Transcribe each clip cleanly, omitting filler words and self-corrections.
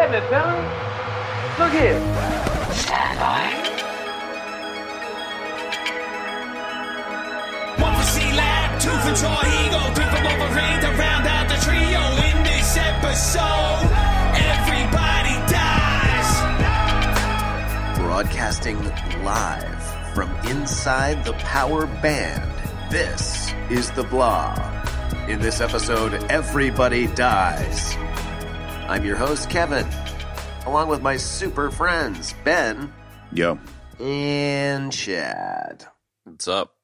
getting it, fella. Look here. Stand by. One for C-Lab, two for Troy Eagle, three for Wolverine to round out the trio in this episode. Everybody dies. Broadcasting live from inside the Power Band, this is The Blah. In this episode, everybody dies. I'm your host, Kevin, along with my super friends, Ben. Yo. And Chad. What's up?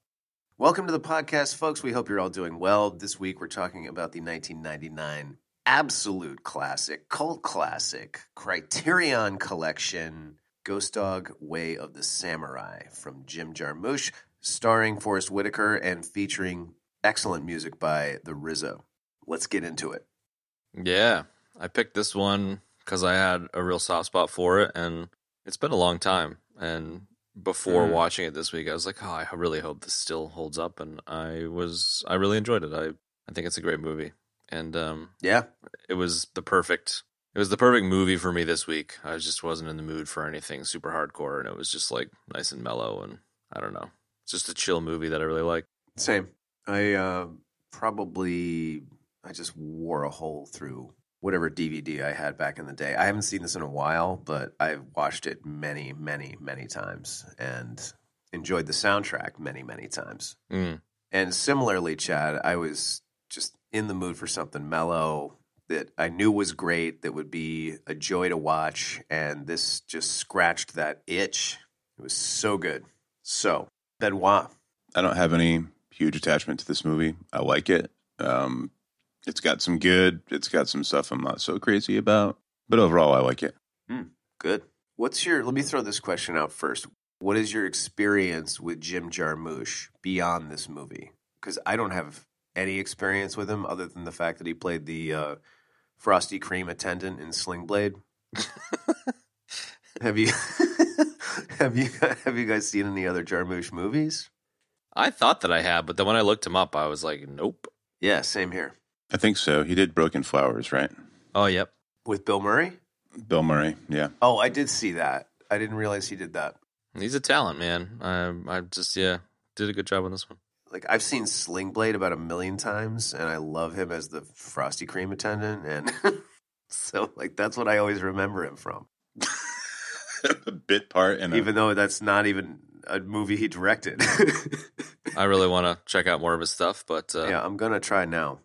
Welcome to the podcast, folks. We hope you're all doing well. This week, we're talking about the 1999 absolute classic, cult classic, Criterion Collection, Ghost Dog Way of the Samurai from Jim Jarmusch, starring Forrest Whitaker and featuring excellent music by the Rizzo. Let's get into it. Yeah, I picked this one because I had a real soft spot for it, and it's been a long time. And before watching it this week, I was like, oh, I really hope this still holds up, and I really enjoyed it. I think it's a great movie, and yeah, it was the perfect movie for me this week. I just wasn't in the mood for anything super hardcore, and it was just like nice and mellow, and I don't know, it's just a chill movie that I really like. Same. I just wore a hole through whatever DVD I had back in the day. I haven't seen this in a while, but I've watched it many, many, many times and enjoyed the soundtrack many, many times. And similarly, Chad, I was just in the mood for something mellow that I knew was great, that would be a joy to watch, and this just scratched that itch. It was so good. So, Benoit. I don't have any huge attachment to this movie. I like it. It's got some good. It's got some stuff I'm not so crazy about. But overall, I like it. Good. Let me throw this question out first. What is your experience with Jim Jarmusch beyond this movie? Because I don't have any experience with him other than the fact that he played the Frosty Cream attendant in Sling Blade. Have you guys seen any other Jarmusch movies? I thought that I had, but then when I looked him up, I was like, nope. Yeah, same here. I think so. He did Broken Flowers, right? Oh, yep. With Bill Murray? Bill Murray, yeah. Oh, I did see that. I didn't realize he did that. He's a talent, man. I just, did a good job on this one. Like, I've seen Sling Blade about 1 million times, and I love him as the Frosty Cream attendant, and so, like, that's what I always remember him from. A bit part. Even though that's not even a movie he directed. I really want to check out more of his stuff, but... yeah, I'm going to try now.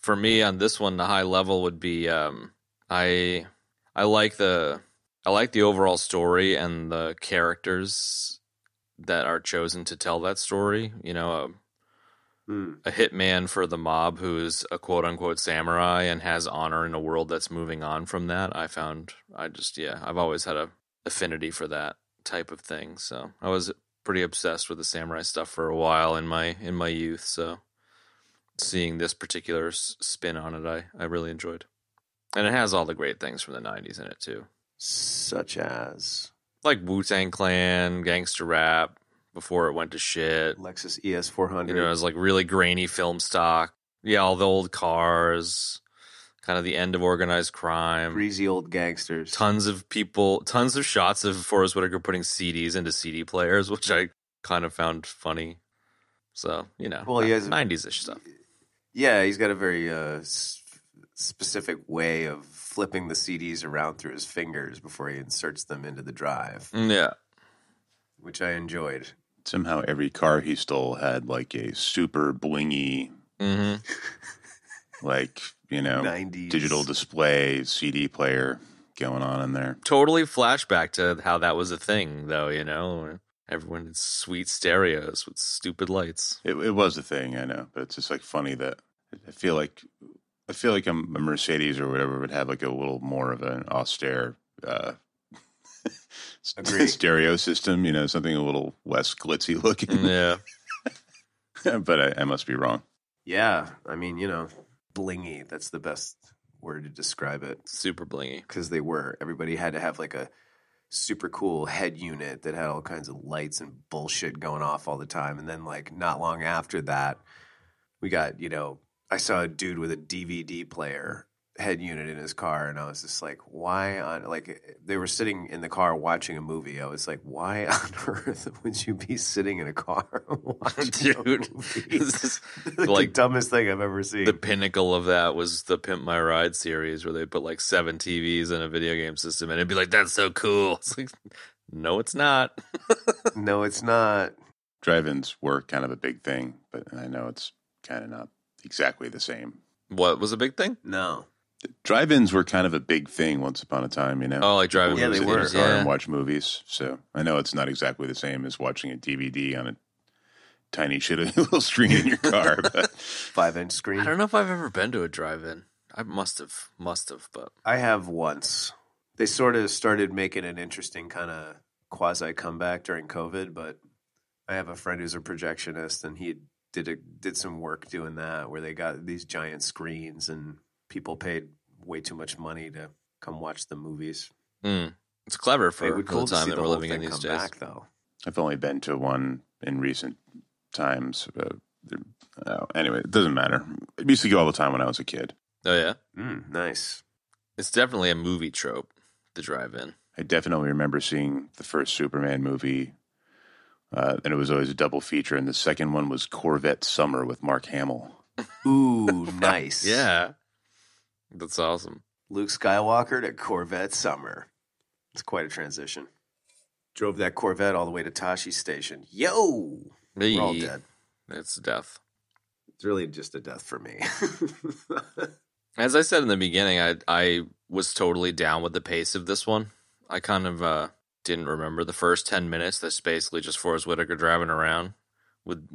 For me, on this one, the high level would be I like the overall story and the characters that are chosen to tell that story. You know, a hitman for the mob who is a quote unquote samurai and has honor in a world that's moving on from that. I've always had a affinity for that type of thing. So I was pretty obsessed with the samurai stuff for a while in my youth. So seeing this particular spin on it, I really enjoyed. And it has all the great things from the 90s in it, too. Such as? Like Wu-Tang Clan, gangster rap, before it went to shit. Lexus ES400. You know, it was like really grainy film stock. Yeah, all the old cars. Kind of the end of organized crime. Greasy old gangsters. Tons of shots of Forrest Whitaker putting CDs into CD players, which I kind of found funny. So, you know, 90s-ish stuff. Yeah, he's got a very specific way of flipping the CDs around through his fingers before he inserts them into the drive. Yeah. Which I enjoyed. Somehow every car he stole had like a super blingy, like, you know, 90s. Digital display, CD player going on in there. Totally flashback to how that was a thing, though, you know. Everyone had sweet stereos with stupid lights. It was a thing, I know, but it's just like funny that I feel like a Mercedes or whatever would have like a little more of an austere stereo system, you know, something a little less glitzy looking. Yeah. But I must be wrong. Yeah, I mean, you know, blingy, that's the best word to describe it. Super blingy. Because everybody had to have like a super cool head unit that had all kinds of lights and bullshit going off all the time. And then like not long after that, we got, you know, I saw a dude with a DVD player head unit in his car, and I was just like, why on, like, they were sitting in the car watching a movie. I was like, why on earth would you be sitting in a car watching a Dude, movie? this is Like the dumbest thing I've ever seen. the pinnacle of that was the Pimp My Ride series, where they put like 7 TVs in a video game system, and it'd be like, that's so cool. It's like, no, it's not. No, it's not. Drive-ins were kind of a big thing, but I know it's kind of not exactly the same. What was a big thing? No. Drive-ins were kind of a big thing once upon a time, you know. Oh, like driving Yeah, movies they in were. theaters, Car yeah. and watch movies. So I know it's not exactly the same as watching a DVD on a tiny shitty little screen in your car. But 5-inch screen. I don't know if I've ever been to a drive-in. I must have, but I have once. They sort of started making an interesting kind of quasi comeback during COVID, but I have a friend who's a projectionist, and he did some work doing that, where they got these giant screens and people paid way too much money to come watch the movies. it's clever for It would the cool to time see that the we're whole living in thing these come days. back, though. I've only been to one in recent times. Anyway, it doesn't matter. I used to go all the time when I was a kid. Oh yeah, Nice. it's definitely a movie trope. The drive-in. I definitely remember seeing the first Superman movie, and it was always a double feature. And the second one was Corvette Summer with Mark Hamill. Ooh, nice. Yeah, that's awesome. Luke Skywalker to Corvette Summer. It's quite a transition. Drove that Corvette all the way to Tashi Station. Yo! We're all dead. It's death. It's really just a death for me. As I said in the beginning, I was totally down with the pace of this one. I kind of didn't remember the first 10 minutes. That's basically just Forrest Whitaker driving around with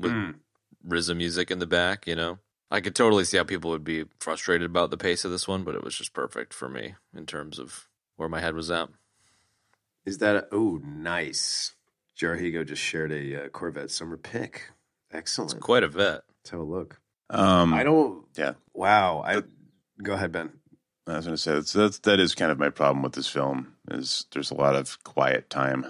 RZA music in the back, you know? I could totally see how people would be frustrated about the pace of this one, but it was just perfect for me in terms of where my head was at. Is that oh, nice. Jarhigo just shared a Corvette Summer pick. Excellent. It's quite a vet. Let's have a look. I don't... Yeah. Wow. Go ahead, Ben. I was going to say that is kind of my problem with this film. Is there's a lot of quiet time,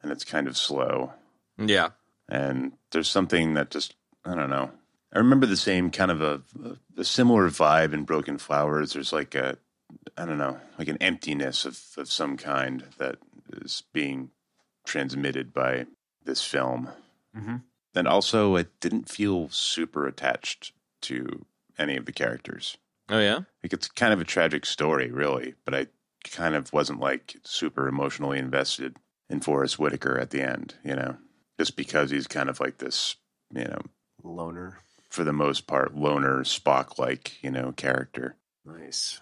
and it's kind of slow. Yeah. And there's something that just, I don't know. I remember the same kind of a similar vibe in Broken Flowers. There's like I don't know, like an emptiness of some kind that is being transmitted by this film. Mm-hmm. And also, I didn't feel super attached to any of the characters. Oh, yeah? Like, it's kind of a tragic story, really, but I kind of wasn't, like, super emotionally invested in Forrest Whitaker at the end, you know? Just because he's kind of like this, you know... Loner. For the most part, loner, Spock-like, you know, character. Nice.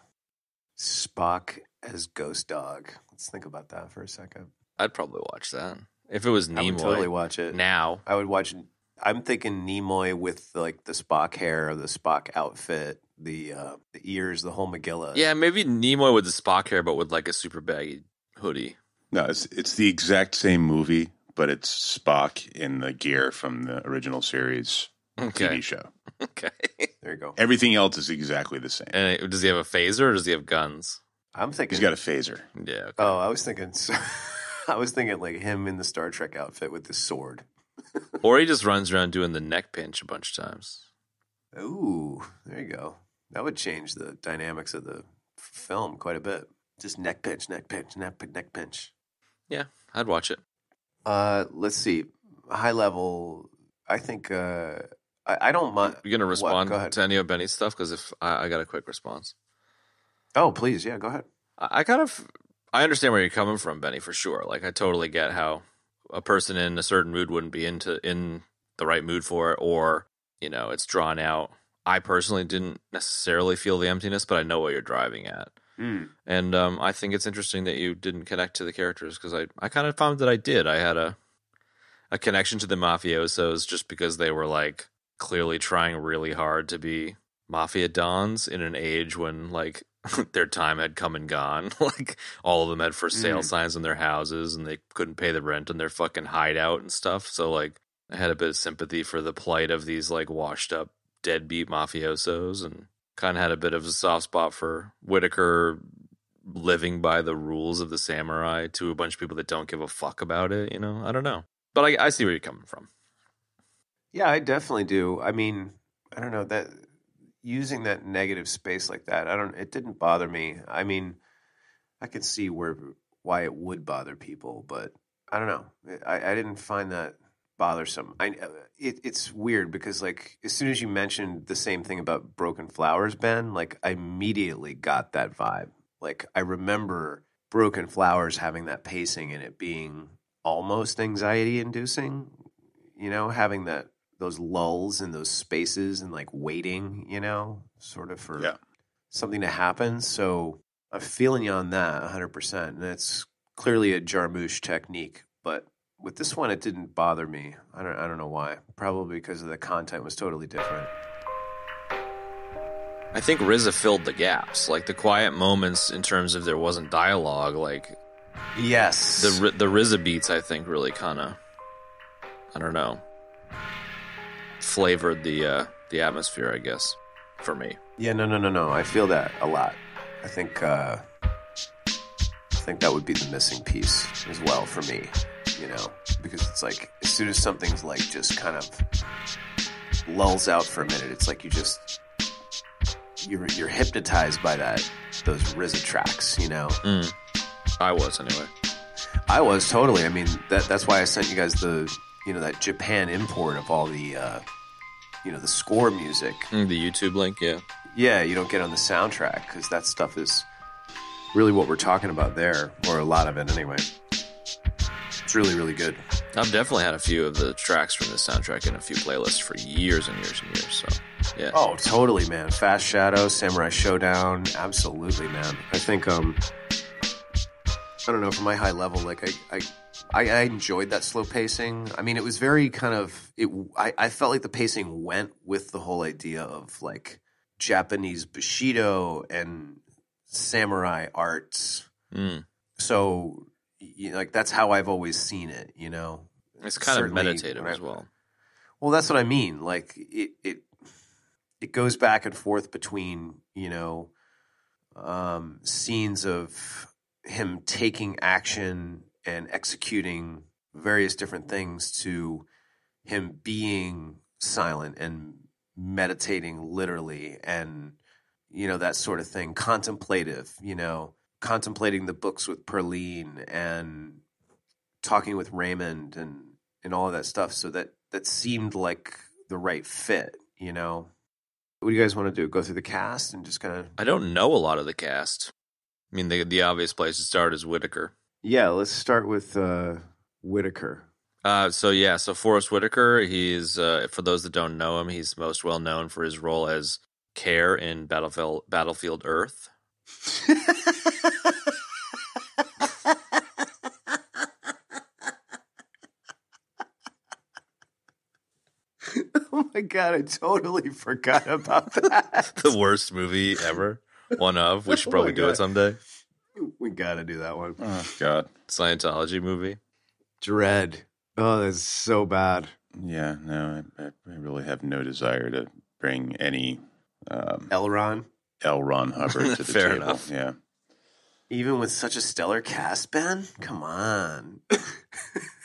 Spock as Ghost Dog. Let's think about that for a second. I'd probably watch that. If it was Nimoy. I would totally watch it. Now. I would watch... I'm thinking Nimoy with, like, the Spock hair, the Spock outfit, the ears, the whole Megillah. Yeah, maybe Nimoy with the Spock hair, but with, like, a super baggy hoodie. No, it's the exact same movie, but it's Spock in the gear from the original series TV show. Okay. There you go. Everything else is exactly the same. And does he have a phaser or does he have guns? I'm thinking... He's got a phaser. Yeah. Okay. Oh, I was thinking like him in the Star Trek outfit with the sword. Or he just runs around doing the neck pinch a bunch of times. Ooh, there you go. That would change the dynamics of the film quite a bit. Just neck pinch, neck pinch, neck pinch. Yeah, I'd watch it. Let's see. High level, I think I don't mind. You gonna respond Go ahead. to any of Benny's stuff? Because if I got a quick response. Oh, please, yeah, go ahead. I I understand where you're coming from, Benny, for sure. Like, I totally get how a person in a certain mood wouldn't be in the right mood for it, or, you know, it's drawn out. I personally didn't necessarily feel the emptiness, but I know what you're driving at. And I think it's interesting that you didn't connect to the characters, because I kind of found that I did. I had a connection to the mafiosos just because they were, like, clearly trying really hard to be mafia dons in an age when, like, their time had come and gone. Like, all of them had for sale signs on their houses, and they couldn't pay the rent on their fucking hideout and stuff. So, like, I had a bit of sympathy for the plight of these, like, washed up deadbeat mafiosos, and kind of had a bit of a soft spot for Whitaker living by the rules of the samurai to a bunch of people that don't give a fuck about it, you know? I don't know. But I see where you're coming from. Yeah, I definitely do. I mean, I don't know that using that negative space like that, it didn't bother me. I mean, I could see why it would bother people, but I don't know. I didn't find that bothersome. It's weird because like as soon as you mentioned the same thing about Broken Flowers, Ben, like I immediately got that vibe. Like I remember Broken Flowers having that pacing and it being almost anxiety inducing, having those lulls and those spaces and like waiting, sort of for something to happen. So I'm feeling you on that 100%. And it's clearly a Jarmusch technique, but with this one, it didn't bother me. I don't know why. Probably because the content was totally different. I think RZA filled the gaps, like the quiet moments in terms of there wasn't dialogue. Like, yes, the RZA beats, I think, really kind of, I don't know, flavored the atmosphere, I guess, for me. Yeah, no. I feel that a lot. I think that would be the missing piece as well for me. Because it's like as soon as something's like just kind of lulls out for a minute, it's like you're hypnotized by those RZA tracks, I was anyway. I was totally. I mean, that's why I sent you guys the that Japan import of all the the score music. The YouTube link, yeah. Yeah, you don't get on the soundtrack because that stuff is really what we're talking about there, or a lot of it anyway. It's really, really good. I've definitely had a few of the tracks from the soundtrack in a few playlists for years and years and years. So, yeah. Oh, totally, man. Fast Shadow, Samurai Showdown, absolutely, man. I think, I don't know, from my high level, like I enjoyed that slow pacing. I mean, it was very kind of I felt like the pacing went with the whole idea of like Japanese Bushido and samurai arts. So. Like that's how I've always seen it, It's kind of meditative as well. Well, that's what I mean. Like it goes back and forth between scenes of him taking action and executing various different things to him being silent and meditating literally, and that sort of thing, contemplative, contemplating the books with Perline and talking with Raymond and all of that stuff. So that seemed like the right fit, What do you guys want to do? Go through the cast and just kind of... I don't know a lot of the cast. I mean, the obvious place to start is Whitaker. Yeah, let's start with Whitaker. So Forrest Whitaker, he's, for those that don't know him, he's most well known for his role as Care in Battlefield Earth. Oh my god, I totally forgot about that. The worst movie ever. One of. We should probably do it someday. We gotta do that one. Oh god. Scientology movie. Dread. Oh, that's so bad. Yeah, no, I really have no desire to bring any L. Ron Hubbard to the Fair table. enough. Yeah. Even with such a stellar cast, Ben? Come on.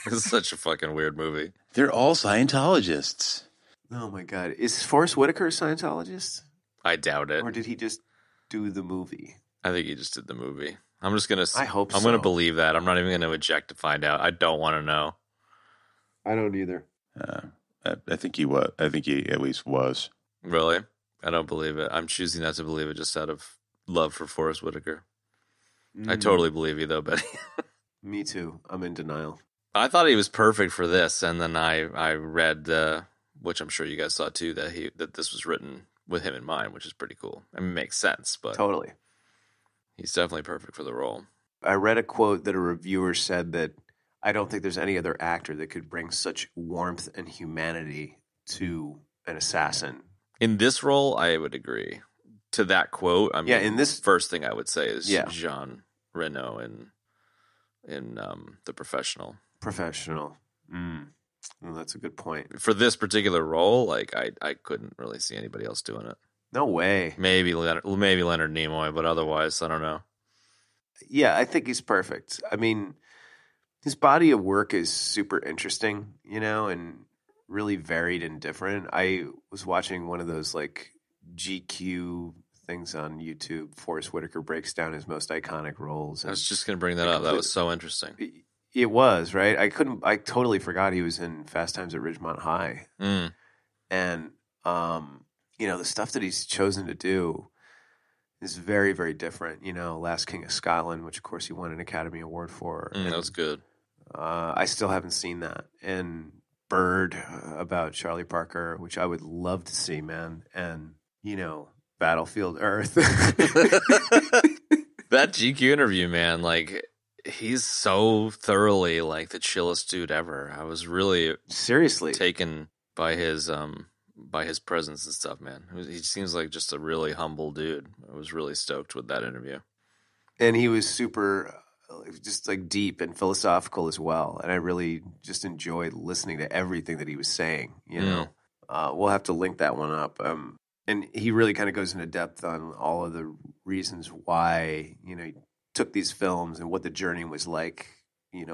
It's such a fucking weird movie. They're all Scientologists. Oh my god. Is Forrest Whitaker a Scientologist? I doubt it. Or did he just do the movie? I think he just did the movie. I'm just gonna. I hope I'm so. gonna believe that. I'm not even gonna eject to find out. I don't want to know. I don't either. I think he was. I think he at least was. Really? I don't believe it. I'm choosing not to believe it just out of love for Forrest Whitaker. I totally believe you, though, Betty. Me too. I'm in denial. I thought he was perfect for this, and then I read, which I'm sure you guys saw too, that this was written with him in mind, which is pretty cool. I mean, it makes sense, but Totally. he's definitely perfect for the role. I read a quote that a reviewer said that I don't think there's any other actor that could bring such warmth and humanity to an assassin. In this role, I would agree. To that quote, I mean, Yeah, in this- first thing I would say is Yeah. Jean Reno in The Professional. Professional. Well, that's a good point. For this particular role, like I couldn't really see anybody else doing it. No way. Maybe Leonard Nimoy, but otherwise, I don't know. Yeah, I think he's perfect. I mean, his body of work is super interesting, and really varied and different. I was watching one of those like GQ things on YouTube. Forrest Whitaker breaks down his most iconic roles. I was just going to bring that up. That was so interesting. It was, right? I totally forgot he was in Fast Times at Ridgemont High. Mm. And, the stuff that he's chosen to do is very, very different. Last King of Scotland, which of course he won an Academy Award for. That was good. I still haven't seen that. And Bird about Charlie Parker, which I would love to see, man. And, Battlefield Earth. That GQ interview, man, like, he's so thoroughly, like, the chillest dude ever. I was really seriously taken by his presence and stuff, man. He seems like just a really humble dude. I was really stoked with that interview. And he was super, just like deep and philosophical as well. And I really just enjoyed listening to everything that he was saying, We'll have to link that one up. And he really kind of goes into depth on all of the reasons why, he took these films and what the journey was like,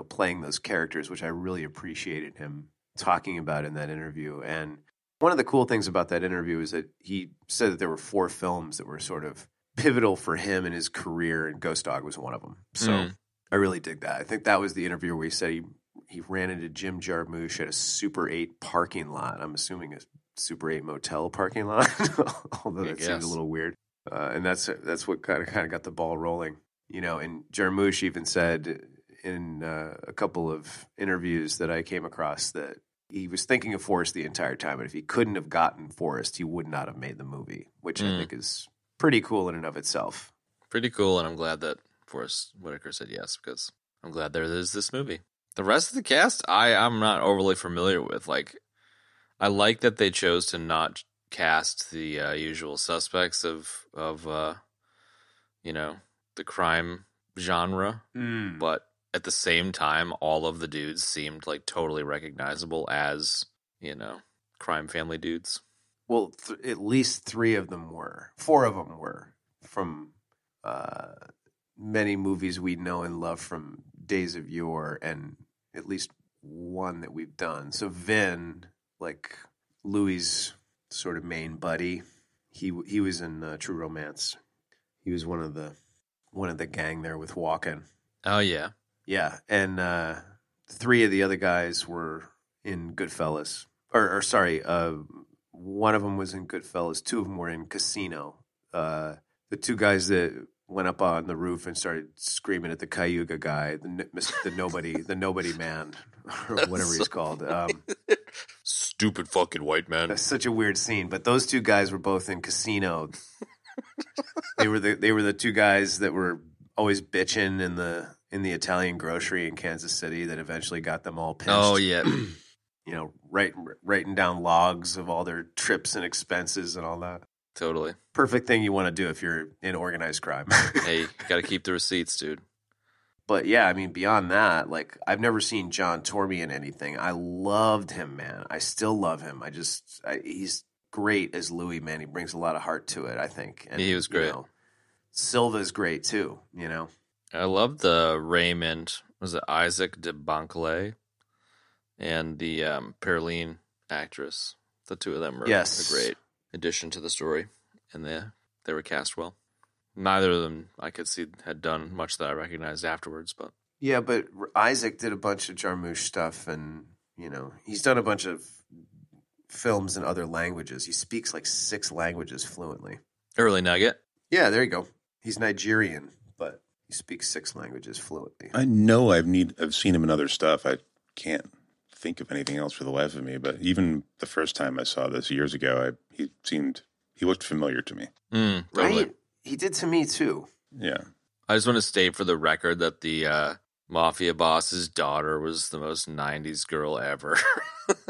playing those characters, which I really appreciated him talking about in that interview. And one of the cool things about that interview is that he said that there were 4 films that were sort of pivotal for him in his career, and Ghost Dog was one of them. So I really dig that. I think that was the interview where he said he ran into Jim Jarmusch at a Super 8 parking lot. I'm assuming a Super 8 motel parking lot, although that seems a little weird. And that's what kind of got the ball rolling, And Jarmusch even said in a couple of interviews that I came across that he was thinking of Forrest the entire time, and if he couldn't have gotten Forrest, he would not have made the movie, which I think is pretty cool in and of itself. Pretty cool, and I'm glad that Forrest Whitaker said yes, because I'm glad there is this movie. The rest of the cast, I'm not overly familiar with. Like, I like that they chose to not cast the usual suspects of the crime genre, but at the same time, all of the dudes seemed like totally recognizable as, crime family dudes. Well, at least 3 of them were. 4 of them were from many movies we know and love from Days of Yore, and at least one that we've done. So Vin, like Louis' sort of main buddy, he was in True Romance. He was one of the gang there with Walken. Oh yeah. Yeah, and 3 of the other guys were in Goodfellas. Or sorry, one of them was in Goodfellas. 2 of them were in Casino. The 2 guys that went up on the roof and started screaming at the Cayuga guy, the nobody man, or whatever he's called. Stupid fucking white man. That's such a weird scene. But those 2 guys were both in Casino. They were the 2 guys that were always bitching in the Italian grocery in Kansas City that eventually got them all pinched. Oh yeah. Writing down logs of all their trips and expenses and all that. Totally. Perfect thing you want to do if you're in organized crime. Hey, you got to keep the receipts, dude. But yeah, I mean, beyond that, like, I've never seen John Tormey in anything. I loved him, man. I still love him. He's great as Louis, man. He brings a lot of heart to it, I think. And, he was great. Silva's great too, I love the Raymond, was it Isaac de Bancalet, and the Perline actress. The 2 of them were a great addition to the story, and they were cast well. Neither of them I could see had done much that I recognized afterwards, but yeah, but Isaac did a bunch of Jarmusch stuff, and he's done a bunch of films in other languages. He speaks like 6 languages fluently. Early nugget. Yeah, there you go. He's Nigerian, but he speaks 6 languages fluently. I know I've seen him in other stuff. I can't think of anything else for the life of me, but even the first time I saw this years ago, he looked familiar to me. Totally. Right? He did to me too. Yeah. I just want to state for the record that the mafia boss's daughter was the most 90s girl ever.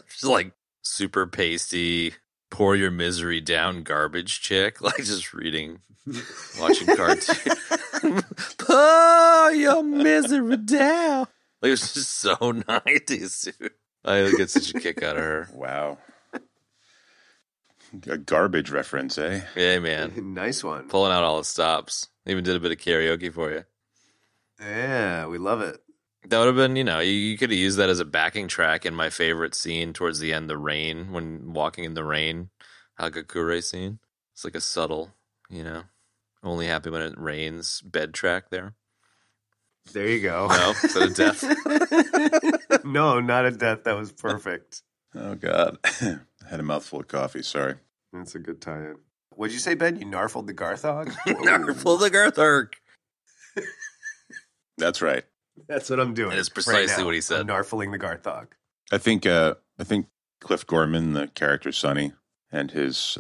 She's like super pasty, pour your misery down garbage chick, like just watching cartoons. Pour your misery down. Like, it was just so 90s, dude. I get such a kick out of her. Wow. A garbage reference, eh? Yeah, man. Nice one. Pulling out all the stops. Even did a bit of karaoke for you. Yeah, we love it. That would have been, you could have used that as a backing track in my favorite scene towards the end, the rain, when walking in the rain, Hagakure scene. It's like a subtle, only happy when it rains bed track there. There you go. No, is that a death? No, not a death. That was perfect. Oh, God. I had a mouthful of coffee. Sorry. That's a good tie-in. What'd you say, Ben? You narfled the Garthog? Narfled the Garthog. That's right. That's what I'm doing. That is precisely now. what he said. I'm narfling the Garthog. I think Cliff Gorman, the character Sonny, and his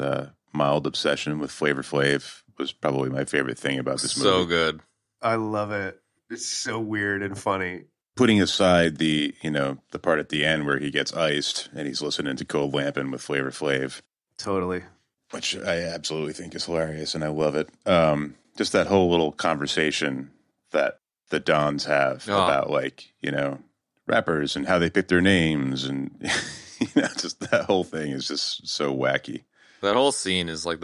mild obsession with Flavor Flav was probably my favorite thing about this movie. So good. I love it. It's so weird and funny. Putting aside the part at the end where he gets iced and he's listening to Cold Lampin' with Flavor Flav. Totally. Which I absolutely think is hilarious, and I love it. Just that whole little conversation that the Dons have about, rappers and how they pick their names, and just that whole thing is just so wacky. That whole scene is like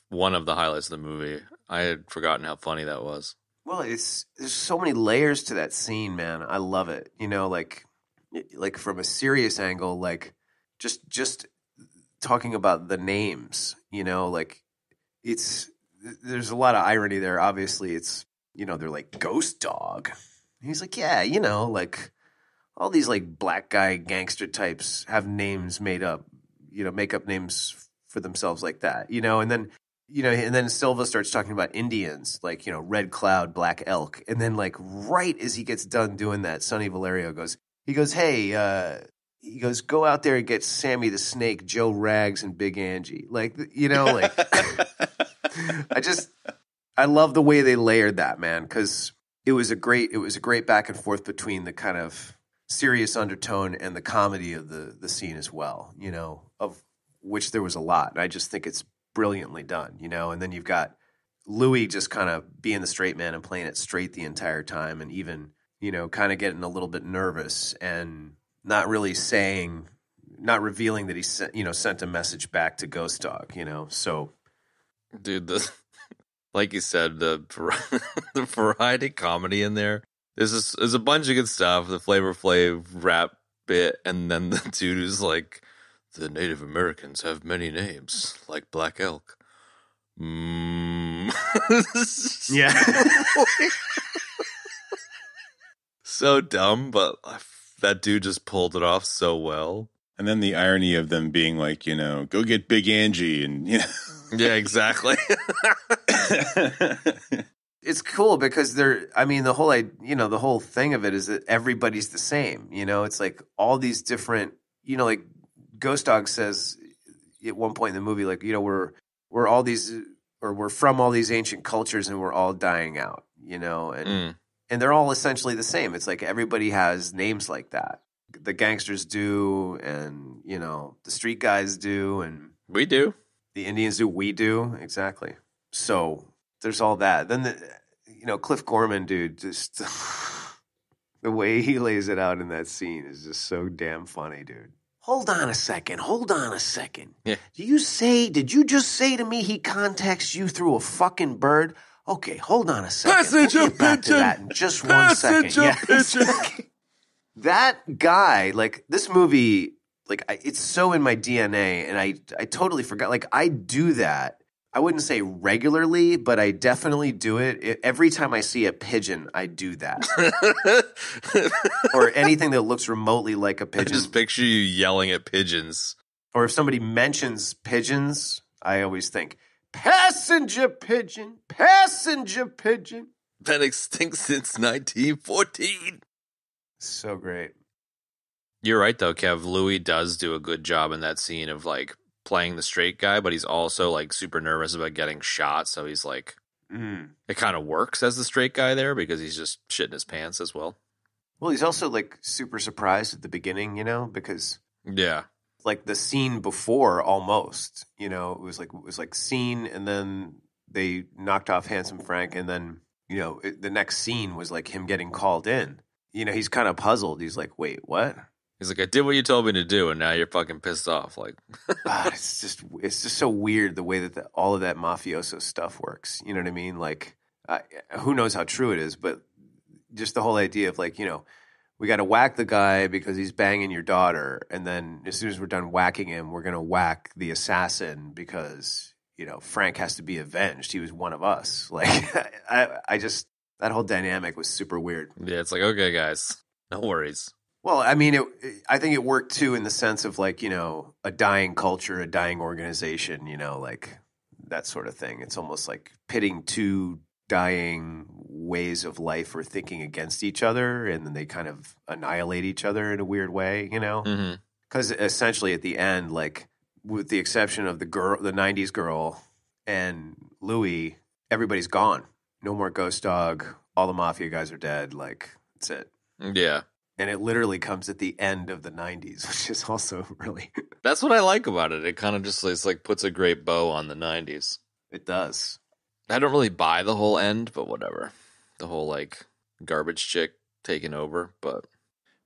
one of the highlights of the movie. I had forgotten how funny that was. Well, there's so many layers to that scene, man. I love it. Like from a serious angle, like just talking about the names, there's a lot of irony there. Obviously, it's, they're like Ghost Dog. And he's like, yeah, like all these like black guy gangster types have names made up, make up names for themselves like that, and then, and then Silva starts talking about Indians, like, Red Cloud, Black Elk. And then like right as he gets done doing that, Sonny Valerio goes, hey, go out there and get Sammy the Snake, Joe Rags, and Big Angie. Like, I love the way they layered that, man, because it was a great back and forth between the kind of serious undertone and the comedy of the scene as well, of which there was a lot. And I just think it's brilliantly done, and then you've got Louis just kind of being the straight man and playing it straight the entire time, and even, kind of getting a little bit nervous and not revealing that he sent a message back to Ghost Dog, so. Dude, like you said, the variety comedy in there. There's a bunch of good stuff. The Flavor Flav rap bit, and then the dude who's like, the Native Americans have many names, like Black Elk. Yeah. So dumb, but that dude just pulled it off so well. And then the irony of them being like, go get Big Angie, and Yeah, exactly. It's cool because the whole thing of it is that everybody's the same. It's like all these different, like Ghost Dog says at one point in the movie, like, we're all these, or we're from all these ancient cultures and we're all dying out, and they're all essentially the same. It's like everybody has names like that. The gangsters do, and, the street guys do, and we do. The Indians do, we do. Exactly. So there's all that. Then, Cliff Gorman, dude, just the way he lays it out in that scene is just so damn funny, dude. Hold on a second. Yeah. Did you just say to me he contacts you through a fucking bird? Okay, hold on a second. Passenger we'll get back to pigeon. that in just 1 second. Passenger pigeon. That guy, like, this movie, like, it's so in my DNA, and I totally forgot. Like, I do that. I wouldn't say regularly, but I definitely do it. Every time I see a pigeon, I do that. Or anything that looks remotely like a I pigeon. just picture you yelling at pigeons. Or if somebody mentions pigeons, I always think, passenger pigeon, passenger pigeon. Been extinct since 1914. So great. You're right, though, Kev. Louis does do a good job in that scene of, like, playing the straight guy, but he's also, like, super nervous about getting shot, so he's, like, it kind of works as the straight guy there because he's just shitting his pants as well. Well, he's also, like, super surprised at the beginning, because... Yeah. Like, the scene before, almost, it was like scene, and then they knocked off Handsome Frank, and then, the next scene was, like, him getting called in. He's kind of puzzled. He's like, wait, what? He's like, I did what you told me to do, and now you're fucking pissed off. Like, God, it's just so weird the way that all of that mafioso stuff works. You know what I mean? Like, who knows how true it is, but just the whole idea of, like, we got to whack the guy because he's banging your daughter, and then as soon as we're done whacking him, we're going to whack the assassin because, Frank has to be avenged. He was one of us. Like, I just, that whole dynamic was super weird. Yeah, it's like, okay, guys, no worries. Well, I mean, I think it worked too in the sense of like, a dying culture, a dying organization, like that sort of thing. It's almost like pitting two dying ways of life or thinking against each other, and then they kind of annihilate each other in a weird way, Because essentially at the end, like with the exception of the 90s girl and Louis, everybody's gone. No more Ghost Dog. All the mafia guys are dead. Like, that's it. Yeah. And it literally comes at the end of the 90s, which is also really... That's what I like about it. It kind of just puts a great bow on the 90s. It does. I don't really buy the whole end, but whatever. The whole, like, garbage chick taking over, but...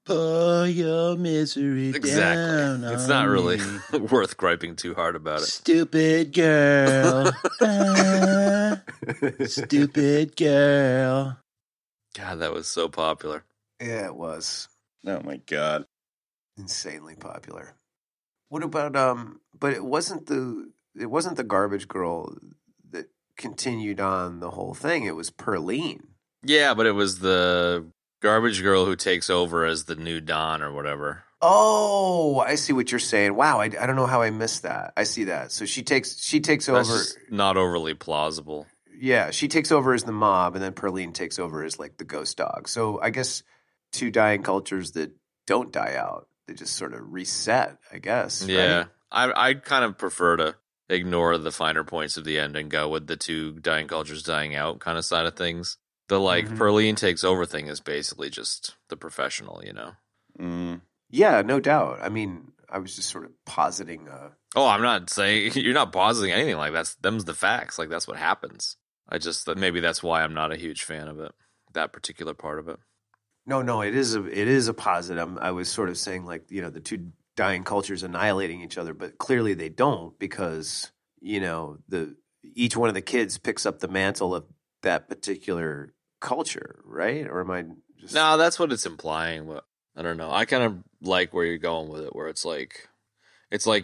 Pour your misery down It's on not really me. worth griping too hard about it. Stupid girl. Stupid girl. God, that was so popular. Yeah, it was. Oh, my God. Insanely popular. What about, but it wasn't the garbage girl that continued on the whole thing. It was Perline. Yeah, but it was the garbage girl who takes over as the new Dawn or whatever. Oh, I see what you're saying. Wow, I don't know how I missed that. I see that. So she takes That's over. just not overly plausible. Yeah, she takes over as the mob, and then Perline takes over as like the ghost dog. So I guess two dying cultures that don't die out. They just sort of reset, I guess. Yeah. Right? I kind of prefer to ignore the finer points of the end and go with the two dying cultures dying out kind of side of things. The Perline takes over thing is basically just the professional, Mm. Yeah, no doubt. I mean, I was just sort of positing. Oh, I'm not saying you're not positing anything like that. Them's the facts. Like that's what happens. Maybe that's why I'm not a huge fan of it. That particular part of it. No, it is a positive. I was sort of saying like, the two dying cultures annihilating each other, but clearly they don't because, each one of the kids picks up the mantle of that particular culture, right? Or am I just... No, that's what it's implying, but I don't know. I kind of like where you're going with it, where it's like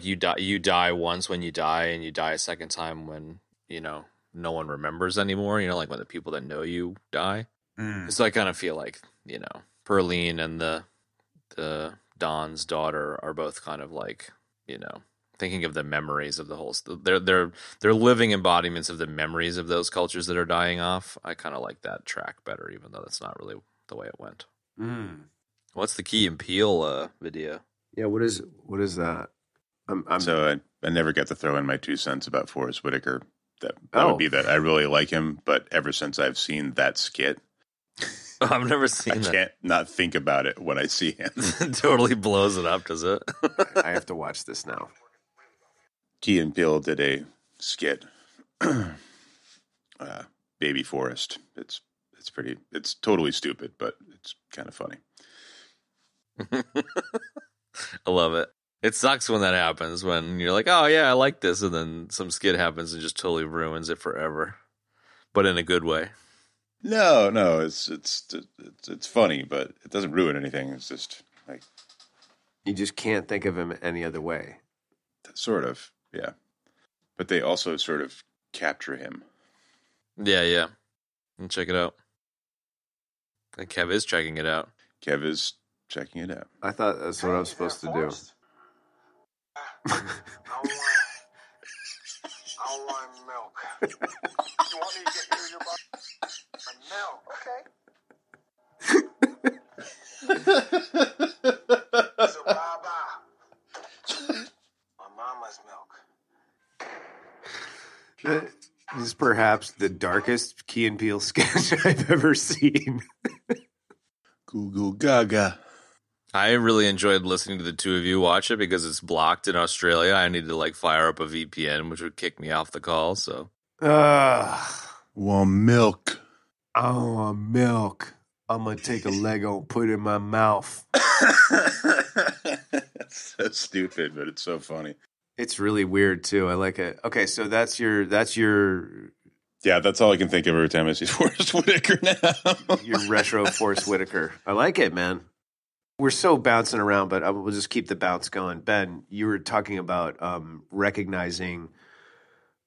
you die once when you die, and you die a second time when, no one remembers anymore, like when the people that know you die. So I kind of feel like, Perline and the Don's daughter are both kind of like, thinking of the memories of the whole. They're living embodiments of the memories of those cultures that are dying off. I kind of like that track better, even though that's not really the way it went. What's the Key and Peele video? Yeah, what is that? So I never got to throw in my 2 cents about Forrest Whitaker. That would be that I really like him, but ever since I've seen that skit, I've never seen that. I can't not think about it when I see him. It totally blows it up, does it? I have to watch this now. Key and Peele did a skit, Baby Forrest. It's totally stupid, but it's kind of funny. I love it. It sucks when that happens, when you're like, oh yeah, I like this, and then some skit happens and just totally ruins it forever, but in a good way. No, it's funny, but it doesn't ruin anything. It's just like you just can't think of him any other way. Sort of, yeah. But they also sort of capture him. Yeah. And check it out. And Kev is checking it out. Kev is checking it out. I thought that's what I was supposed to do. I don't want milk. You want me to get you your milk? Okay. So bye-bye. My mama's milk. This is perhaps the darkest Key and Peele sketch I've ever seen. Goo goo gaga. I really enjoyed listening to the two of you watch it because it's blocked in Australia. I need to fire up a VPN, which would kick me off the call. So, want milk? I want milk. I'm gonna take a Lego and put it in my mouth. That's so stupid, but it's so funny. It's really weird too. I like it. Okay, so that's your. Yeah, that's all I can think of every time I see Forrest Whitaker now. Your retro Forrest Whitaker. I like it, man. We're so bouncing around, but we'll just keep the bounce going. Ben, you were talking about recognizing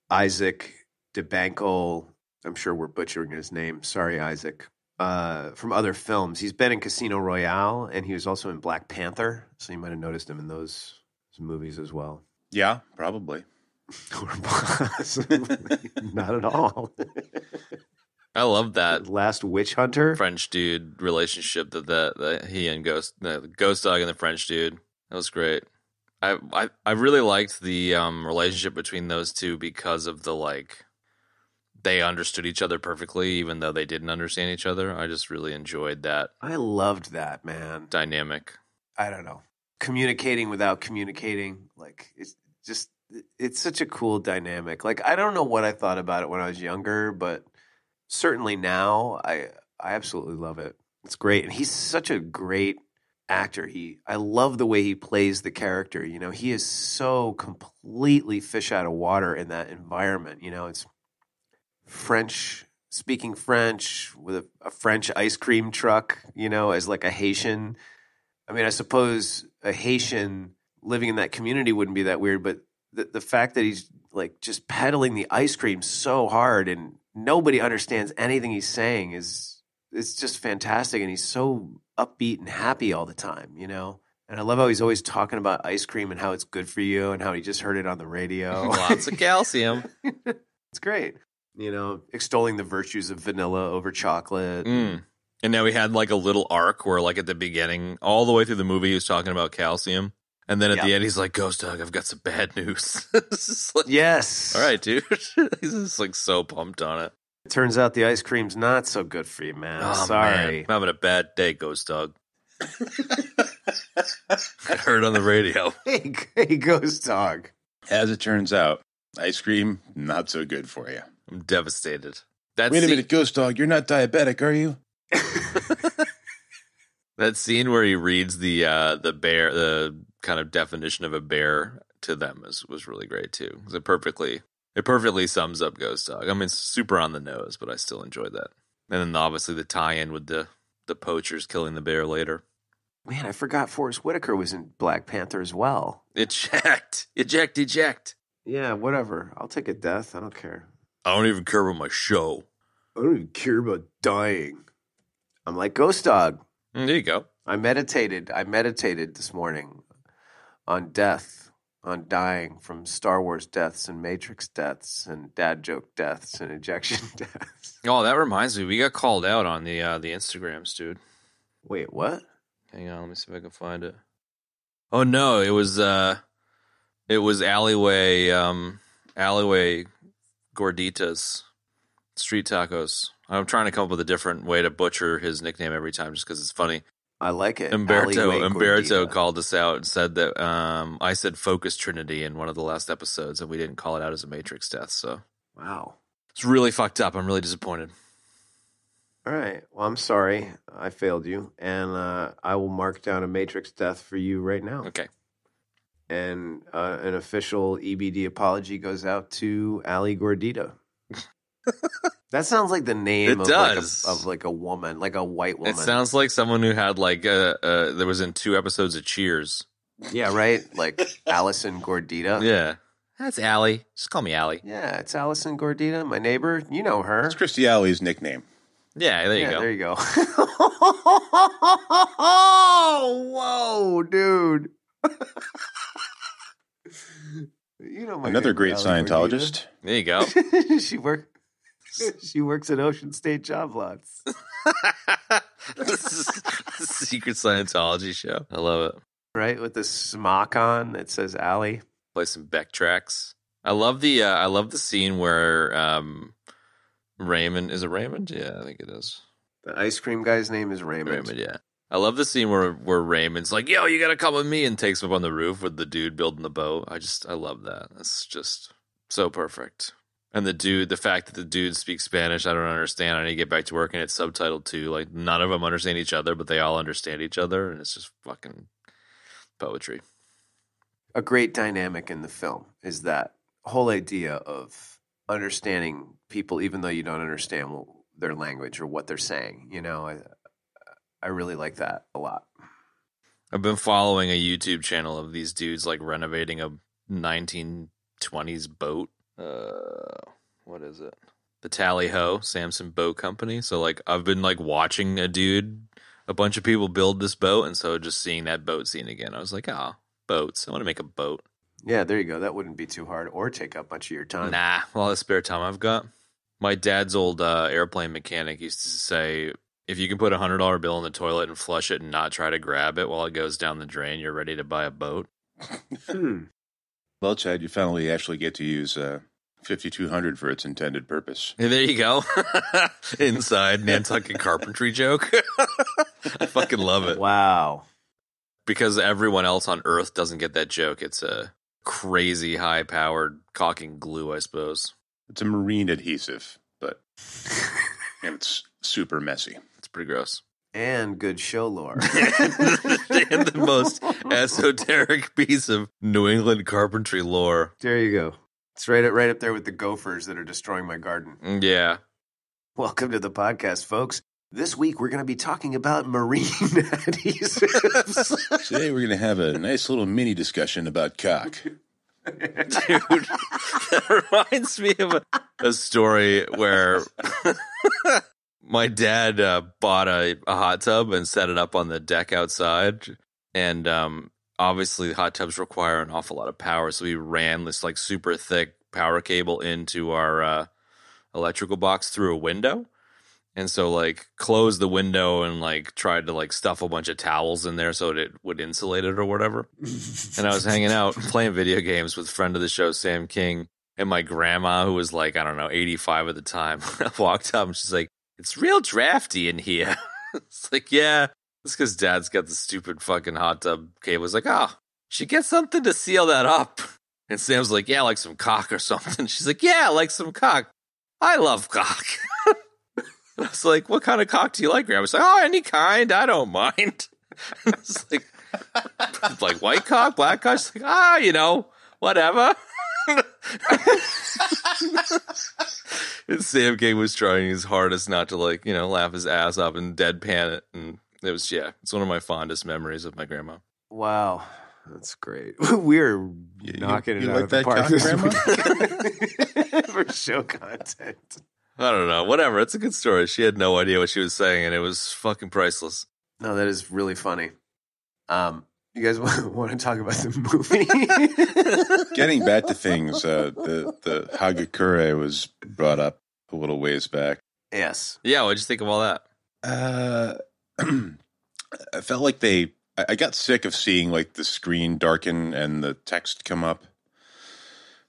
Isaac DeBanco. I'm sure we're butchering his name. Sorry, Isaac. From other films. He's been in Casino Royale, and he was also in Black Panther, so you might have noticed him in those movies as well. Yeah, probably. Or possibly. Not at all. I love that Last Witch Hunter. French dude relationship that he and the Ghost Dog and the French dude. That was great. I really liked the relationship between those two because of the like they understood each other perfectly, even though they didn't understand each other. I just really enjoyed that. I loved that, man. Dynamic. I don't know. Communicating without communicating. Like, it's such a cool dynamic. Like, I don't know what I thought about it when I was younger, but certainly now I absolutely love it. It's great. And he's such a great actor. I love the way he plays the character. You know, he is so completely fish out of water in that environment. You know, it's speaking French with a French ice cream truck, you know, as like a Haitian. I mean, I suppose a Haitian living in that community wouldn't be that weird, but the fact that he's like just peddling the ice cream so hard and nobody understands anything he's saying it's just fantastic. And he's so upbeat and happy all the time, you know? And I love how he's always talking about ice cream and how it's good for you and how he just heard it on the radio. Lots of calcium. It's great. You know, extolling the virtues of vanilla over chocolate. And now we had like a little arc where like at the beginning, all the way through the movie, he was talking about calcium. And then at the end, he's like, Ghost Dog, I've got some bad news. It's just like, yes. All right, dude. He's just like so pumped on it. It turns out the ice cream's not so good for you, man. Oh, sorry. Man. I'm having a bad day, Ghost Dog. I heard on the radio. Hey, Ghost Dog. As it turns out, ice cream, not so good for you. I'm devastated. Wait a minute, Ghost Dog, you're not diabetic, are you? That scene where he reads the bear, the kind of definition of a bear to them was really great too. It perfectly sums up Ghost Dog. I mean, it's super on the nose, but I still enjoyed that. And then obviously the tie-in with the poachers killing the bear later. Man, I forgot Forrest Whitaker was in Black Panther as well. Eject. Yeah, whatever. I'll take a death. I don't care. I don't even care about my show. I don't even care about dying. I'm like Ghost Dog. There you go. I meditated this morning on death, on dying from Star Wars deaths and Matrix deaths and dad joke deaths and ejection deaths. Oh, that reminds me. We got called out on the Instagrams, dude. Wait, what? Hang on, let me see if I can find it. Oh no, it was alleyway gorditas, street tacos. I'm trying to come up with a different way to butcher his nickname every time just because it's funny. I like it. Umberto called us out and said that I said Focus Trinity in one of the last episodes and we didn't call it out as a Matrix death. So wow. It's really fucked up. I'm really disappointed. All right. Well, I'm sorry. I failed you. And I will mark down a Matrix death for you right now. Okay. And an official EBD apology goes out to Ali Gordita. That sounds like the name of a woman, like a white woman. It sounds like someone who had like there was in 2 episodes of Cheers. Yeah, right? Like Allison Gordita. Yeah. That's Allie. Just call me Allie. Yeah, it's Allison Gordita, my neighbor. You know her. It's Christy Alley's nickname. Yeah, there you go. There you go. Whoa, dude. You know my another great Ali Scientologist. Gordita. There you go. She works at Ocean State Job Lots. This is the secret Scientology show. I love it. Right, with the smock on that says Allie. Play some Beck tracks. I love the scene where Raymond, is it Raymond? Yeah, I think it is. The ice cream guy's name is Raymond. Raymond, yeah. I love the scene where Raymond's like, yo, you gotta come with me, and takes him up on the roof with the dude building the boat. I love that. That's just so perfect. And the fact that the dude speaks Spanish, I don't understand. I need to get back to work, and it's subtitled too. Like, none of them understand each other, but they all understand each other, and it's just fucking poetry. A great dynamic in the film is that whole idea of understanding people, even though you don't understand their language or what they're saying. You know, I really like that a lot. I've been following a YouTube channel of these dudes like renovating a 1920s boat. what is it? The Tally Ho Samson Boat Company. So like I've been like watching a bunch of people build this boat, and so just seeing that boat scene again, I was like, boats. I want to make a boat. Yeah, there you go. That wouldn't be too hard or take up much of your time. Nah, all the spare time I've got. My dad's old airplane mechanic used to say, if you can put a $100 bill in the toilet and flush it and not try to grab it while it goes down the drain, you're ready to buy a boat. Well, Chad, you finally actually get to use 5200 for its intended purpose. Hey, there you go. Inside Nantucket carpentry joke. I fucking love it. Wow. Because everyone else on Earth doesn't get that joke. It's a crazy high-powered caulking glue, I suppose. It's a marine adhesive, but and it's super messy. It's pretty gross. And good show lore. And the most esoteric piece of New England carpentry lore. There you go. It's right up there with the gophers that are destroying my garden. Yeah. Welcome to the podcast, folks. This week we're going to be talking about marine adhesives. Today we're going to have a nice little mini discussion about cock. Dude, that reminds me of a story where my dad bought a hot tub and set it up on the deck outside. And obviously hot tubs require an awful lot of power. So he ran this like super thick power cable into our electrical box through a window. And so like closed the window and like tried to like stuff a bunch of towels in there so it would insulate it or whatever. And I was hanging out playing video games with friend of the show, Sam King, and my grandma, who was like, I don't know, 85 at the time, walked up and she's like, it's real drafty in here. It's like, yeah, it's because dad's got the stupid fucking hot tub cable. It's like, she get something to seal that up. And Sam's like, yeah, like some cock or something. She's like, yeah, like some cock. I love cock. I was like, what kind of cock do you like, Grandma? I was like, any kind. I don't mind. It's like white cock, black cock. She's like, whatever. And Sam King was trying his hardest not to laugh his ass off and deadpan it. And it was, it's one of my fondest memories of my grandma. Wow. That's great. We're knocking it out of the park for show content. I don't know. Whatever. It's a good story. She had no idea what she was saying, and it was fucking priceless. No, that is really funny. You guys want to talk about the movie? Getting back to things, the Hagakure was brought up a little ways back. Yes. Yeah, what'd you think of all that? I felt like I got sick of seeing like the screen darken and the text come up.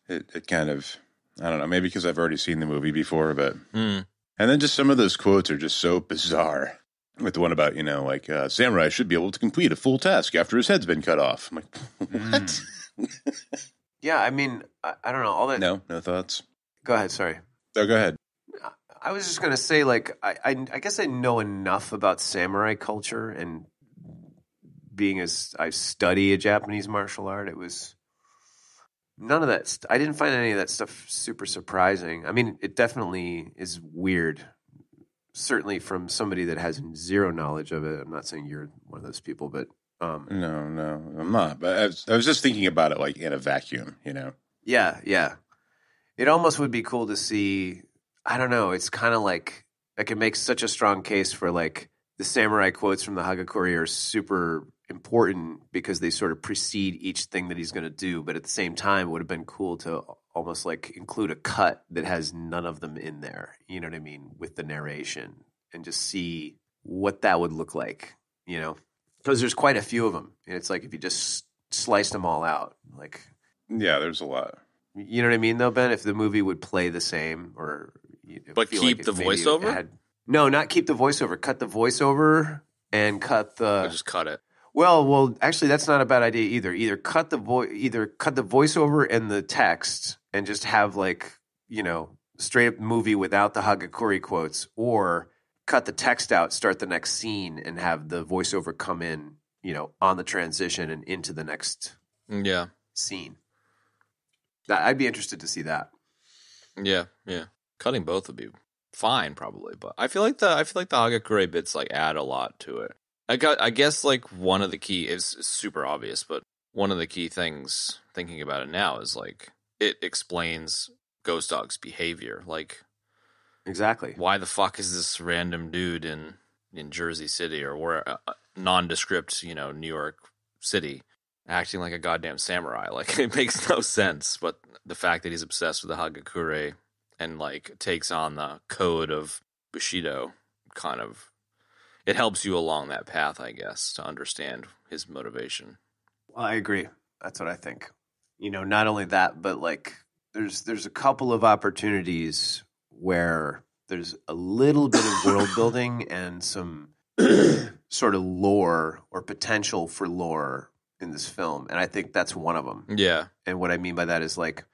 It kind of, I don't know, maybe because I've already seen the movie before, but and then just some of those quotes are just so bizarre. With the one about, samurai should be able to complete a full task after his head's been cut off. I'm like, what? Yeah, I mean, I don't know. All that. No thoughts. Go ahead. Sorry. Oh, go ahead. I was just gonna say, I guess I know enough about samurai culture, and being as I study a Japanese martial art, it was none of that. I didn't find any of that stuff super surprising. I mean, it definitely is weird. Certainly from somebody that has zero knowledge of it. I'm not saying you're one of those people, but No, I'm not. But I was just thinking about it like in a vacuum, Yeah. It almost would be cool to see. I don't know. It's kind of like I can make such a strong case for like the samurai quotes from the Hagakure are super important because they sort of precede each thing that he's going to do. But at the same time, it would have been cool to almost like include a cut that has none of them in there. You know what I mean? With the narration and just see what that would look like, because there's quite a few of them. And it's like, if you just sliced them all out, like, yeah, there's a lot. You know what I mean though, Ben? If the movie would play the same or, but keep the voiceover? No, not keep the voiceover. Cut the voiceover and cut the. Or just cut it. Well, actually, that's not a bad idea either. Either cut the voiceover and the text, and just have straight up movie without the Hagakure quotes, or cut the text out, start the next scene, and have the voiceover come in, on the transition and into the next scene. I'd be interested to see that. Yeah. Cutting both would be fine, probably, but I feel like the Hagakure bits add a lot to it. I guess one of the key is super obvious, but one of the key things thinking about it now is it explains Ghost Dog's behavior. Like, Exactly. why the fuck is this random dude in Jersey City or where nondescript, New York City acting like a goddamn samurai? Like, it makes no sense. But the fact that he's obsessed with the Hagakure and like takes on the code of Bushido kind of, it helps you along that path, I guess, to understand his motivation. Well, I agree. That's what I think. Not only that, but like there's a couple of opportunities where there's a little bit of world building and some sort of lore or potential for lore in this film. And I think that's one of them. Yeah. And what I mean by that is like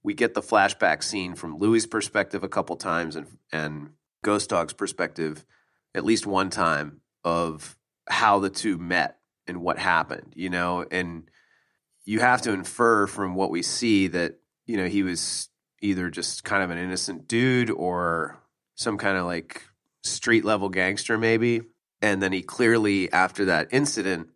we get the flashback scene from Louis' perspective a couple times and Ghost Dog's perspective at least one time of how the two met and what happened, and you have to infer from what we see that, he was either just kind of an innocent dude or some kind of like street level gangster maybe. And then he clearly, after that incident,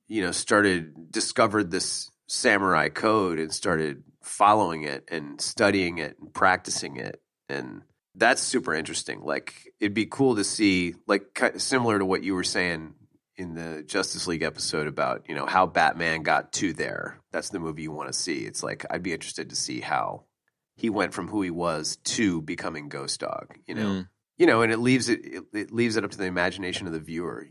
discovered this samurai code and started following it and studying it and practicing it. And that's super interesting. Like, it'd be cool to see, like, similar to what you were saying in the Justice League episode about, how Batman got to there. That's the movie you want to see. It's like, I'd be interested to see how he went from who he was to becoming Ghost Dog, and it leaves it up to the imagination of the viewer,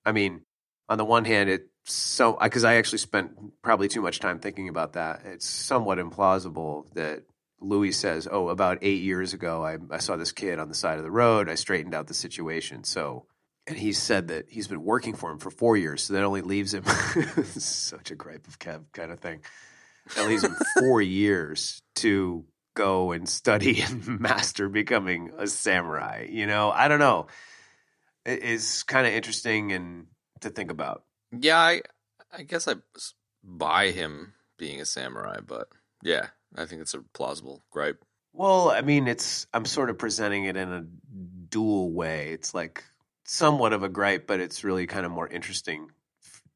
I mean, on the one hand, it's so, because I actually spent probably too much time thinking about that. It's somewhat implausible that Louis says, oh, about 8 years ago, I saw this kid on the side of the road. I straightened out the situation. So, and he said that he's been working for him for 4 years. So that only leaves him such a gripe of Kev kind of thing. That leaves him 4 years to go and study and master becoming a samurai. I don't know. It's kind of interesting and to think about. Yeah, I guess I buy him being a samurai, but yeah. I think it's a plausible gripe. Well, I mean, I'm sort of presenting it in a dual way. It's like somewhat of a gripe, but it's really kind of more interesting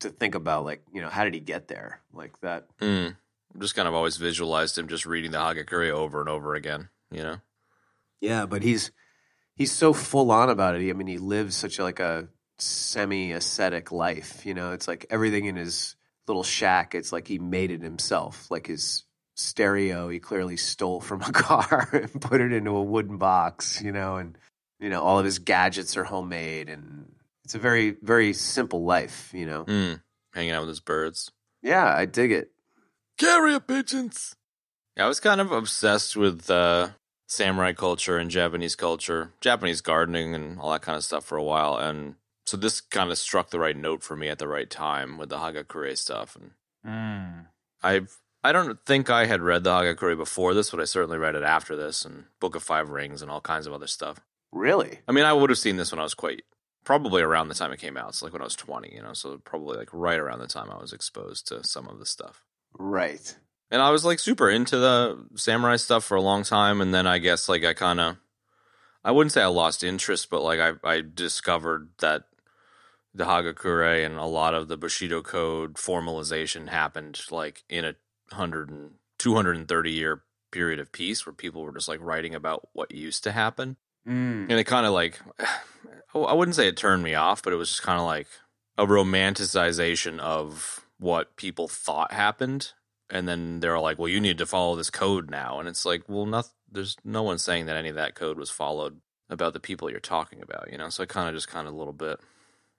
to think about, like, how did he get there? Like that. I've just kind of always visualized him just reading the Hagakure over and over again, Yeah, but he's so full on about it. I mean, he lives such a semi-ascetic life, It's like everything in his little shack, it's like he made it himself, like his stereo he clearly stole from a car and put it into a wooden box, and all of his gadgets are homemade, and it's a very, very simple life, hanging out with his birds. Yeah, I dig it. Carrier pigeons. Yeah, I was kind of obsessed with samurai culture and Japanese culture, Japanese gardening and all that kind of stuff for a while, and so this kind of struck the right note for me at the right time with the Hagakure stuff. And I don't think I had read the Hagakure before this, but I certainly read it after this, and Book of Five Rings and all kinds of other stuff. Really? I mean, I would have seen this when I was probably around the time it came out. So like when I was 20, so probably like right around the time I was exposed to some of the stuff. Right. And I was like super into the samurai stuff for a long time, and then I guess like I wouldn't say I lost interest, but like I discovered that the Hagakure and a lot of the Bushido code formalization happened like in a 230 year period of peace where people were just like writing about what used to happen. And it kind of like, I wouldn't say it turned me off, but it was just kind of like a romanticization of what people thought happened. And then they're like, well, you need to follow this code now. And it's like, well, there's no one saying that any of that code was followed about the people you're talking about, So I kind of a little bit,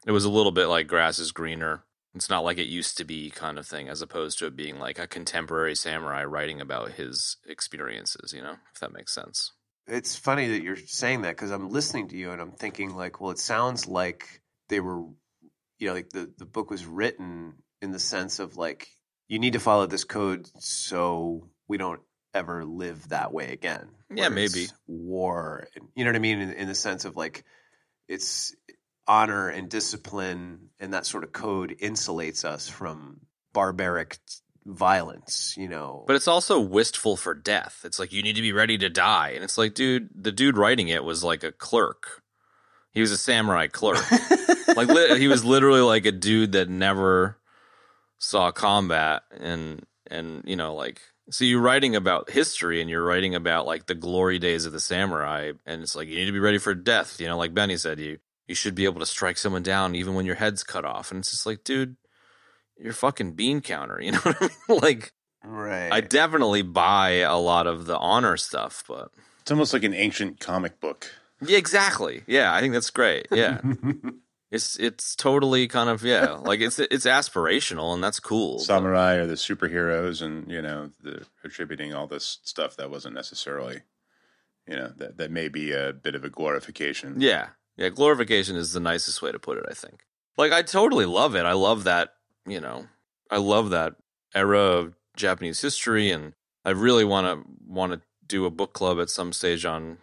it was a little bit like grass is greener. It's not like it used to be kind of thing, as opposed to it being like a contemporary samurai writing about his experiences, if that makes sense. It's funny that you're saying that because I'm listening to you and I'm thinking like, well, it sounds like they were, like the book was written in the sense of like, you need to follow this code so we don't ever live that way again. Yeah, maybe. War, you know what I mean? In the sense of like, it's honor and discipline, and that sort of code insulates us from barbaric violence, But it's also wistful for death. It's like, you need to be ready to die. And it's like, dude, the dude writing it was like a clerk. He was a samurai clerk. Like, he was literally like a dude that never saw combat and like So you're writing about history and you're writing about like the glory days of the samurai, and it's like you need to be ready for death. You know, like Benny said, you should be able to strike someone down even when your head's cut off. And it's just like, dude, you're fucking bean counter. You know what I mean? Like, Right. I definitely buy a lot of the honor stuff, but It's almost like an ancient comic book. yeah, exactly. Yeah, I think that's great. Yeah. It's totally kind of, yeah, like it's aspirational, and that's cool. Samurai are the superheroes, and they're attributing all this stuff that wasn't necessarily, that may be a bit of a glorification. Yeah, glorification is the nicest way to put it, I think. Like, I totally love it. I love that, I love that era of Japanese history, and I really want to do a book club at some stage on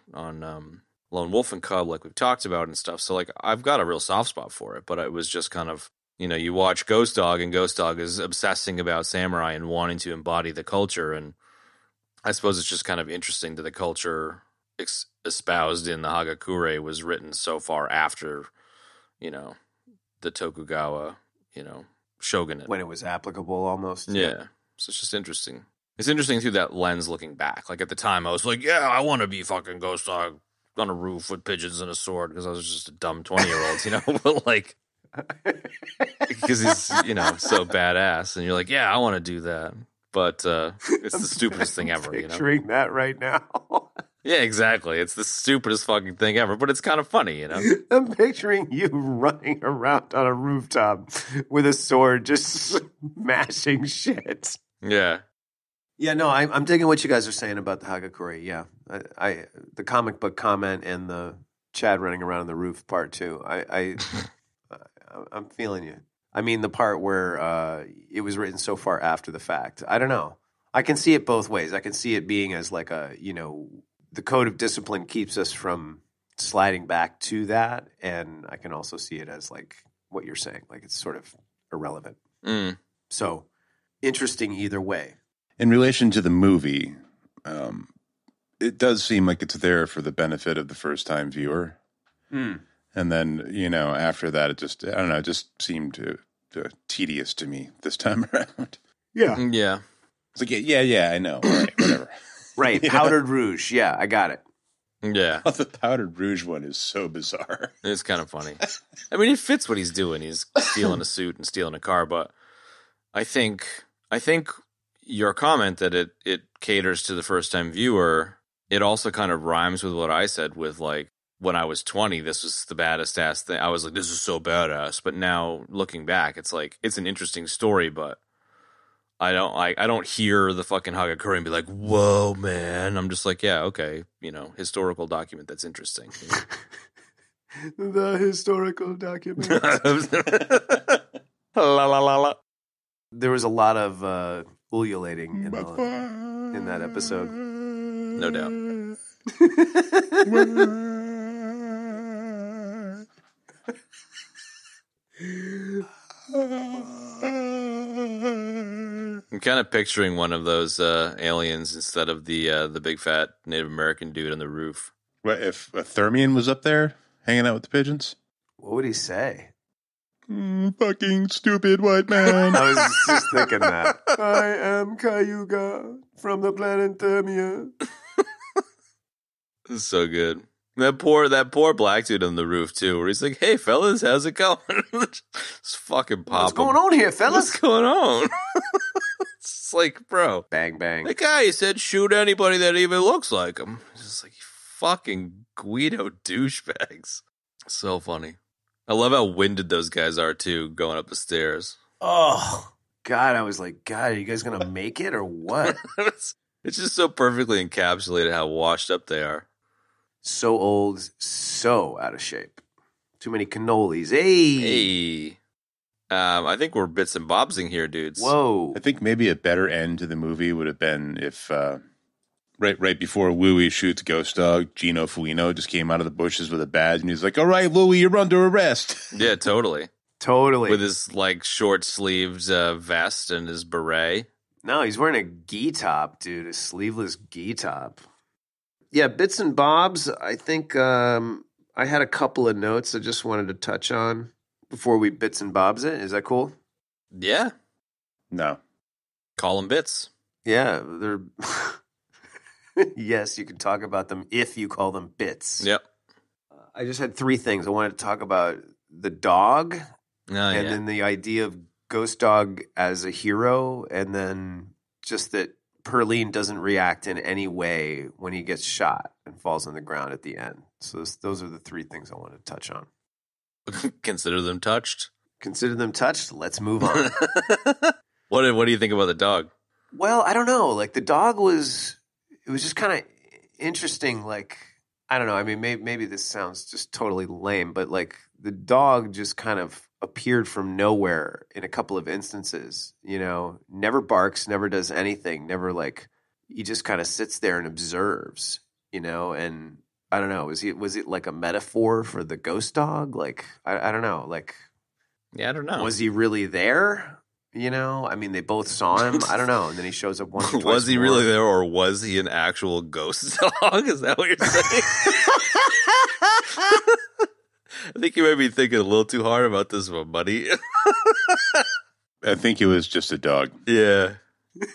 Lone Wolf and Cub, like we've talked about and stuff. So, like, I've got a real soft spot for it, but it was just kind of, you watch Ghost Dog, and Ghost Dog is obsessing about samurai and wanting to embody the culture. And I suppose it's just kind of interesting that the culture espoused in the Hagakure was written so far after, the Tokugawa, shogunate. When it was applicable almost. Yeah. So it's just interesting. It's interesting through that lens looking back. Like, at the time, I was like, yeah, I want to be fucking Ghost Dog on a roof with pigeons and a sword, because I was just a dumb 20-year-old, but like, because he's, so badass, and you're like, yeah, I want to do that. But it's the stupidest thing ever, Picturing that right now. Yeah, exactly. It's the stupidest fucking thing ever, but it's kind of funny, I'm picturing you running around on a rooftop with a sword, just smashing shit. Yeah. Yeah, no, I'm digging what you guys are saying about the Hagakure. Yeah, I the comic book comment and the Chad running around on the roof part too. I'm feeling you. I mean, the part where it was written so far after the fact. I don't know. I can see it both ways. I can see it being as like a, the code of discipline keeps us from sliding back to that, and I can also see it as like what you're saying, like it's sort of irrelevant. So interesting either way. In relation to the movie, it does seem like it's there for the benefit of the first-time viewer. And then, after that, it just, I don't know, it just seemed tedious to me this time around. Yeah. Yeah. It's like, yeah, I know. All right, whatever. Right. Powdered Rouge. Yeah, I got it. Yeah. The Powdered Rouge one is so bizarre. It's kind of funny. I mean, it fits what he's doing. He's stealing a suit and stealing a car, but I think your comment that it caters to the first-time viewer, it also kind of rhymes with what I said with, like, when I was 20, this was the baddest ass thing. I was like, this is so badass. But now, looking back, it's like, it's an interesting story, but I don't hear the fucking Hagakure and be like, whoa, man. I'm just like, yeah, okay, historical document that's interesting. The historical document. La la la la. There was a lot of ululating in that episode. No doubt. I'm kind of picturing one of those aliens instead of the big fat Native American dude on the roof. What if a Thermian was up there hanging out with the pigeons? What would he say? Fucking stupid white man. I was just thinking that. I am Cayuga from the planet Thermian. This is so good. That poor black dude on the roof too, where he's like, "Hey fellas, how's it going?" It's fucking pop. What's going on here, fellas? What's going on? It's like, bro, bang bang. The guy said, "Shoot anybody that even looks like him." It's just like, fucking Guido douchebags. So funny. I love how winded those guys are too, going up the stairs. Oh God, I was like, God, are you guys gonna make it or what? It's just so perfectly encapsulated how washed up they are. So old, so out of shape. Too many cannolis. Hey. I think we're bits and bobsing here, dudes. Whoa. I think maybe a better end to the movie would have been if right before Louie shoots Ghost Dog, Gino Felino just came out of the bushes with a badge and he's like, "All right, Louie, you're under arrest." Yeah, totally. Totally. With his like short sleeved vest and his beret. No, he's wearing a gi top, dude. A sleeveless gi top. Yeah, bits and bobs. I think I had a couple of notes I just wanted to touch on before we bits and bobs it. Is that cool? Yeah. No. Call them bits. Yeah, they're. Yes, you can talk about them if you call them bits. Yep. I just had 3 things. I wanted to talk about the dog, and Yeah. then the idea of Ghost Dog as a hero, and then just that Perline doesn't react in any way when he gets shot and falls on the ground at the end. So those are the 3 things I wanted to touch on. Consider them touched. Consider them touched. Let's move on. What do you think about the dog? Well, I don't know. Like the dog was just kind of interesting. Like, I don't know. I mean, maybe this sounds just totally lame, but like the dog just kind of appeared from nowhere in a couple of instances, you know, never barks, never does anything, never like, he just kind of sits there and observes, you know, and I don't know. Was it like a metaphor for the ghost dog? Like, I don't know. Like, Yeah, I don't know. was he really there? You know, I mean, they both saw him. I don't know. And then he shows up once or twice Was he more. really there, or was he an actual ghost dog? Is that what you're saying? I think you might be thinking a little too hard about this one, buddy. I think it was just a dog. Yeah.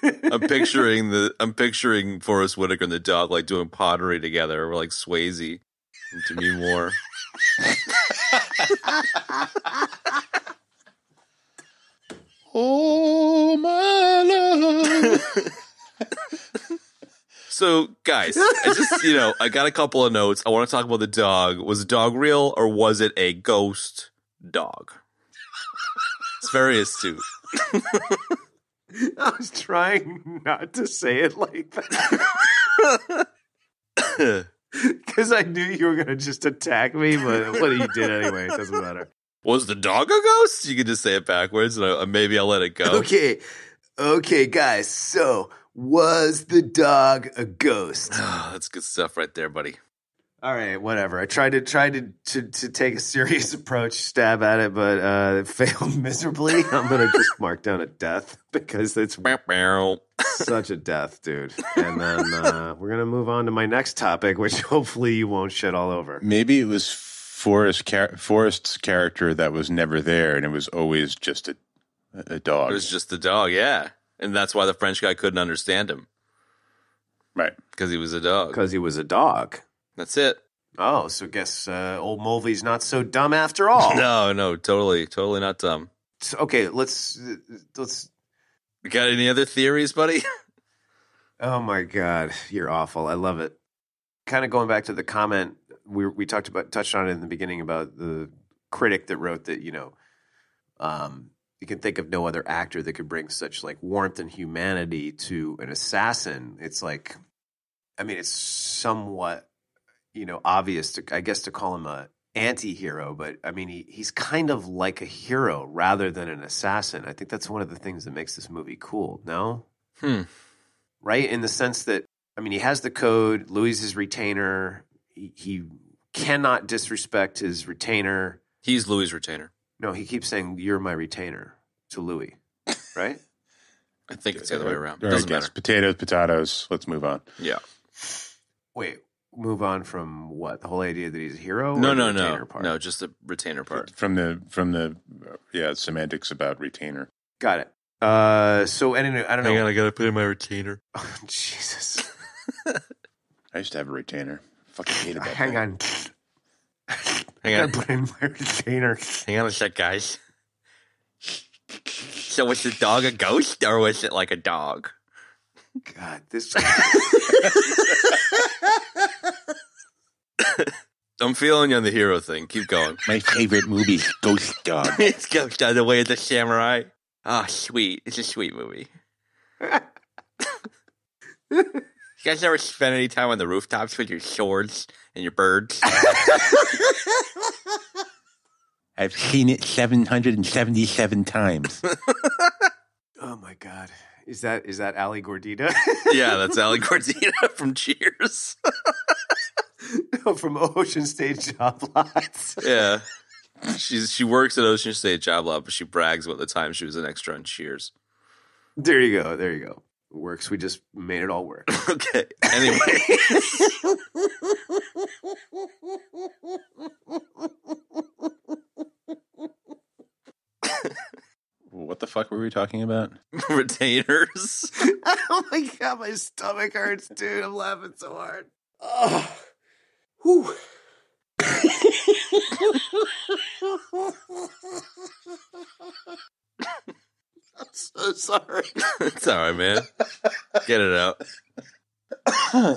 I'm picturing Forrest Whitaker and the dog like doing pottery together, or like Swayze and Demi Moore. Oh, my love. So, guys, I got a couple of notes. I want to talk about the dog. Was the dog real, or was it a ghost dog? It's very astute. I was trying not to say it like that. Because I knew you were going to just attack me, but what you did anyway, it doesn't matter. Was the dog a ghost? You could just say it backwards, and maybe I'll let it go. Okay, guys. So, was the dog a ghost? That's good stuff right there, buddy. All right, whatever. I tried to take a serious approach, stab at it, but it failed miserably. I'm gonna just mark down a death because it's such a death, dude. And then we're gonna move on to my next topic, which hopefully you won't shit all over. Maybe it was Forrest's character that was never there, and it was always just a dog. It was just the dog, yeah. And that's why the French guy couldn't understand him. Right. Because he was a dog. Because he was a dog. That's it. Oh, so guess old Mulvey's not so dumb after all. No, totally not dumb. So, okay, let's. You got any other theories, buddy? Oh my God, you're awful. I love it. Kind of going back to the comment we touched on it in the beginning about the critic that wrote that, you know, you can think of no other actor that could bring such like warmth and humanity to an assassin. It's like, I mean, it's somewhat, you know, obvious to call him a anti-hero, but I mean, he's kind of like a hero rather than an assassin. I think that's one of the things that makes this movie cool. No? Right? In the sense that, I mean, he has the code. Louis is his retainer. He cannot disrespect his retainer. He's Louis' retainer. No, he keeps saying, "You're my retainer" to Louis, right? I think it's the other way around. All right, Doesn't matter. Potatoes. Let's move on. Yeah. Wait, move on from what? The whole idea that he's a hero? No, or the retainer part? No, just the retainer part. From the semantics about retainer. Got it. So anyway, I don't know. Hang on, I gotta put in my retainer. Oh, Jesus. I used to have a retainer. Fucking hated that. Hang thing. on. Hang I on. put in my retainer. Hang on a sec, guys. So was the dog a ghost, or was it like a dog? God, this. I'm feeling you on the hero thing. Keep going. My favorite movie is Ghost Dog. It's Ghost Dog, the Way of the Samurai. Oh, sweet. It's a sweet movie. You guys ever spend any time on the rooftops with your swords and your birds? I've seen it 777 times. Oh my God, is that Ali Gordita? Yeah, that's Ali Gordita from Cheers. No, from Ocean State Job Lots. Yeah. She works at Ocean State Job Lot, but she brags about the time she was an extra on Cheers. There you go. It works. We just made it all work. Okay. Anyway. What the fuck were we talking about? Retainers. Oh my god, my stomach hurts, dude. I'm laughing so hard. Oh. Whew. I'm so sorry. It's all right, man. Get it out. I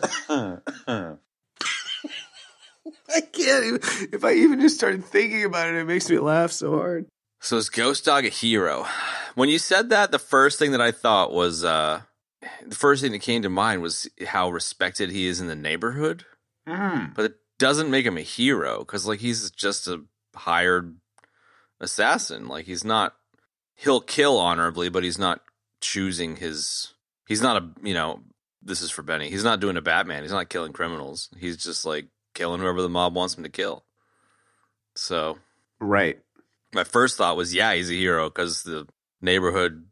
can't even. If I even just started thinking about it makes me laugh so hard. So is Ghost Dog a hero? When you said that, the first thing that I thought was, the first thing that came to mind was how respected he is in the neighborhood. But it doesn't make him a hero, because, like, he's just a hired assassin. Like, he'll kill honorably, but he's not choosing he's not this is for Benny. He's not doing a Batman. He's not killing criminals. He's just, like, killing whoever the mob wants him to kill. So. Right. My first thought was, yeah, he's a hero because the neighborhood,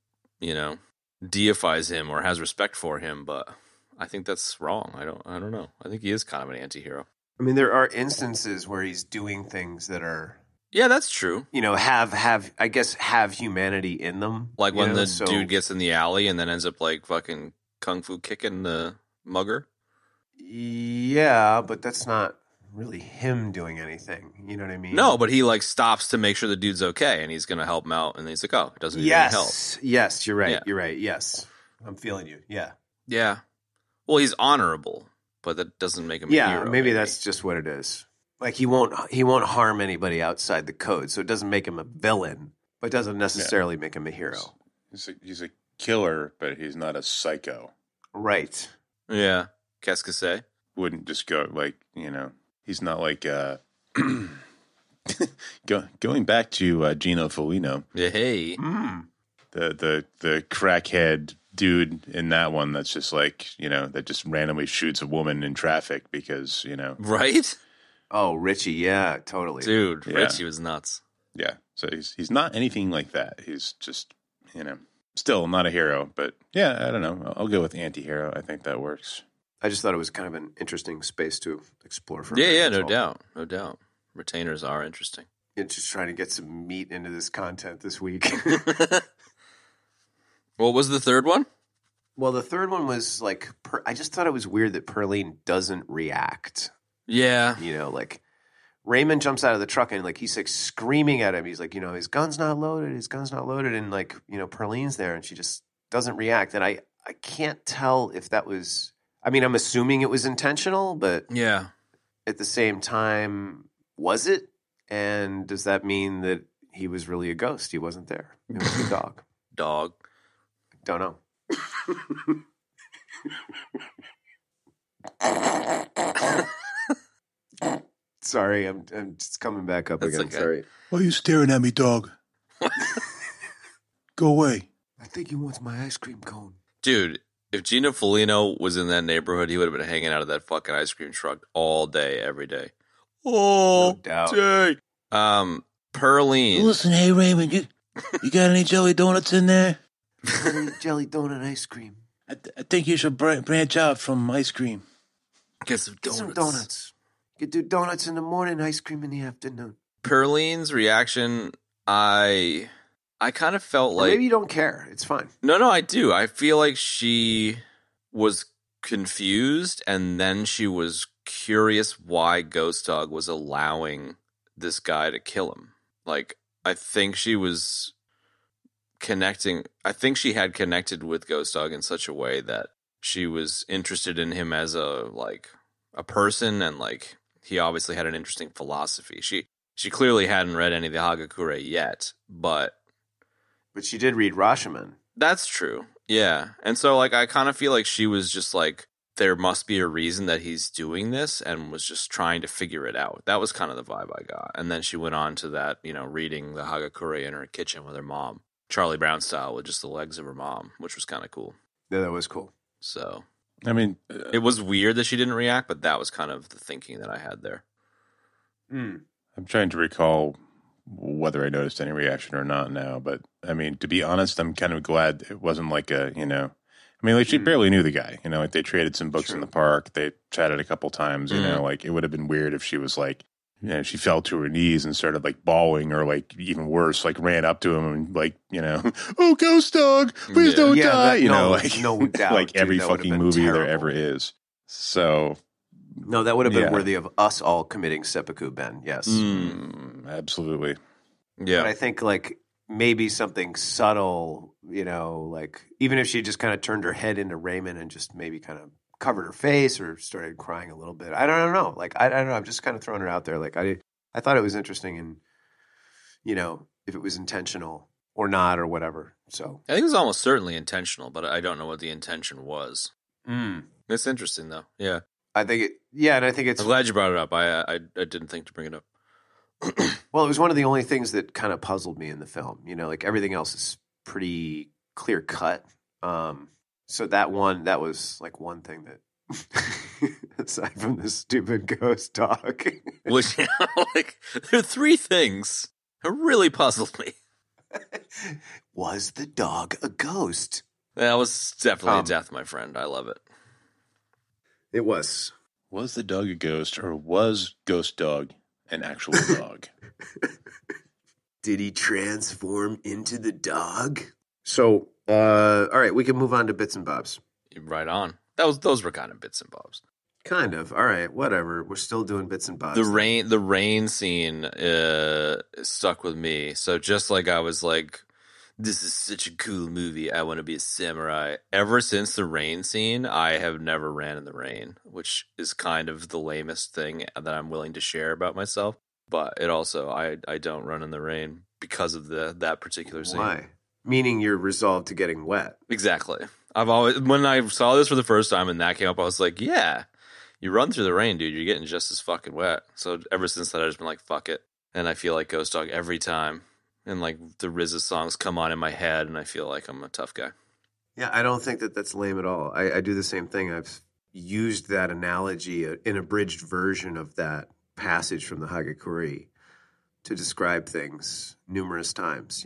deifies him or has respect for him. But I think that's wrong. I don't know. I think he is kind of an anti-hero. I mean, there are instances where he's doing things that are, yeah, that's true. have humanity in them. Like when the dude gets in the alley and then ends up like fucking kung fu kicking the mugger. Yeah, but that's not really him doing anything. You know what I mean? No, but he like stops to make sure the dude's okay, and he's going to help him out. And he's like, "Oh, it doesn't need any help." Yes, you're right. Yeah. You're right. Yes, I'm feeling you. Yeah. Yeah. Well, he's honorable, but that doesn't make him a hero. Yeah, maybe that's just what it is. Like he won't harm anybody outside the code, so it doesn't make him a villain, but doesn't necessarily make him a hero. He's a killer, but he's not a psycho. Right. Yeah. Qu'est-ce que c'est? Wouldn't just go like, he's not like going back to Gino Felino. Yeah, hey. The crackhead dude in that one that's just like, that just randomly shoots a woman in traffic because, Right? Oh, Richie, yeah, totally. Dude, Yeah. Richie was nuts. Yeah. So he's not anything like that. He's just, still not a hero, but yeah, I don't know. I'll go with anti-hero. I think that works. I just thought it was kind of an interesting space to explore for Yeah, no doubt. Retainers are interesting. It's just trying to get some meat into this content this week. What was the third one? Well, the third one was like, I just thought it was weird that Perline doesn't react. Yeah. Like Raymond jumps out of the truck and like he's like screaming at him. He's like, his gun's not loaded. And like, Perline's there and she just doesn't react. And I can't tell if that was, I'm assuming it was intentional, but Yeah. at the same time, was it? And does that mean that he was really a ghost? He wasn't there. It was a dog. Dog. Don't know. Sorry, I'm just coming back up That's again. okay. Sorry. Why are you staring at me, dog? Go away. I think he wants my ice cream cone. Dude, if Gino Felino was in that neighborhood, he would have been hanging out of that fucking ice cream truck all day, every day. All No doubt. day. Perline. Listen, hey Raymond, you got any jelly donuts in there? Jelly donut ice cream. I think you should branch out from ice cream. Get some Get donuts. some donuts. You could do donuts in the morning, ice cream in the afternoon. Perline's reaction, I kind of felt Or like... maybe you don't care. It's fine. No, I do. I feel like she was confused, and then she was curious why Ghost Dog was allowing this guy to kill him. Like, I think she was connecting. I think she had connected with Ghost Dog in such a way that she was interested in him as a person, and like he obviously had an interesting philosophy. She clearly hadn't read any of the Hagakure yet, but she did read Rashomon. that's true. Yeah. And so like I kind of feel like she was just like, there must be a reason that he's doing this, and was just trying to figure it out. That was kind of the vibe I got. And then she went on to that, reading the Hagakure in her kitchen with her mom, Charlie Brown style, with just the legs of her mom, which was kind of cool. Yeah, that was cool. So it it was weird that she didn't react, but that was kind of the thinking that I had there. I'm trying to recall whether I noticed any reaction or not now, but to be honest, I'm kind of glad it wasn't like she barely knew the guy, like they traded some books in the park, they chatted a couple times, like it would have been weird if she was like, Yeah, she fell to her knees and started like bawling, or like even worse, like ran up to him and like, oh, ghost dog, please don't die. No doubt, like dude, every that would've fucking been movie terrible. there ever is. So No, that would have been Yeah. worthy of us all committing seppuku, Ben. Yes. absolutely. Yeah. But I think like maybe something subtle, like even if she just kind of turned her head into Raymond and just maybe kind of covered her face or started crying a little bit. I don't know. Like, I don't know. I'm just kind of throwing it out there. Like I thought it was interesting, and if it was intentional or not or whatever. So I think it was almost certainly intentional, but I don't know what the intention was. It's interesting though. Yeah. I think it, and I think it's, I'm glad you brought it up. I didn't think to bring it up. well, it was one of the only things that kind of puzzled me in the film. Like everything else is pretty clear cut. So that was like one thing that, aside from the stupid ghost dog, Which, like, there are three things that really puzzled me. was the dog a ghost? That was definitely a death, my friend. I love it. It was. Was the dog a ghost, or was Ghost Dog an actual dog? Did he transform into the dog? So, all right, we can move on to bits and bobs. Right on. Those were kind of bits and bobs. Kind of. All right, whatever. We're still doing bits and bobs. The rain scene stuck with me. So just like I was like, this is such a cool movie, I want to be a samurai. Ever since the rain scene, I have never ran in the rain, which is kind of the lamest thing that I'm willing to share about myself. But it also, I don't run in the rain because of that particular scene. Why? Meaning you're resolved to getting wet. Exactly. When I saw this for the first time and that came up, I was like, yeah, you run through the rain, dude. You're getting just as fucking wet. So ever since that, I've just been like, fuck it. And I feel like Ghost Dog every time. And like the RZA songs come on in my head and I feel like I'm a tough guy. Yeah, I don't think that that's lame at all. I do the same thing. I've used that analogy, an abridged version of that passage from the Hagakure, to describe things numerous times,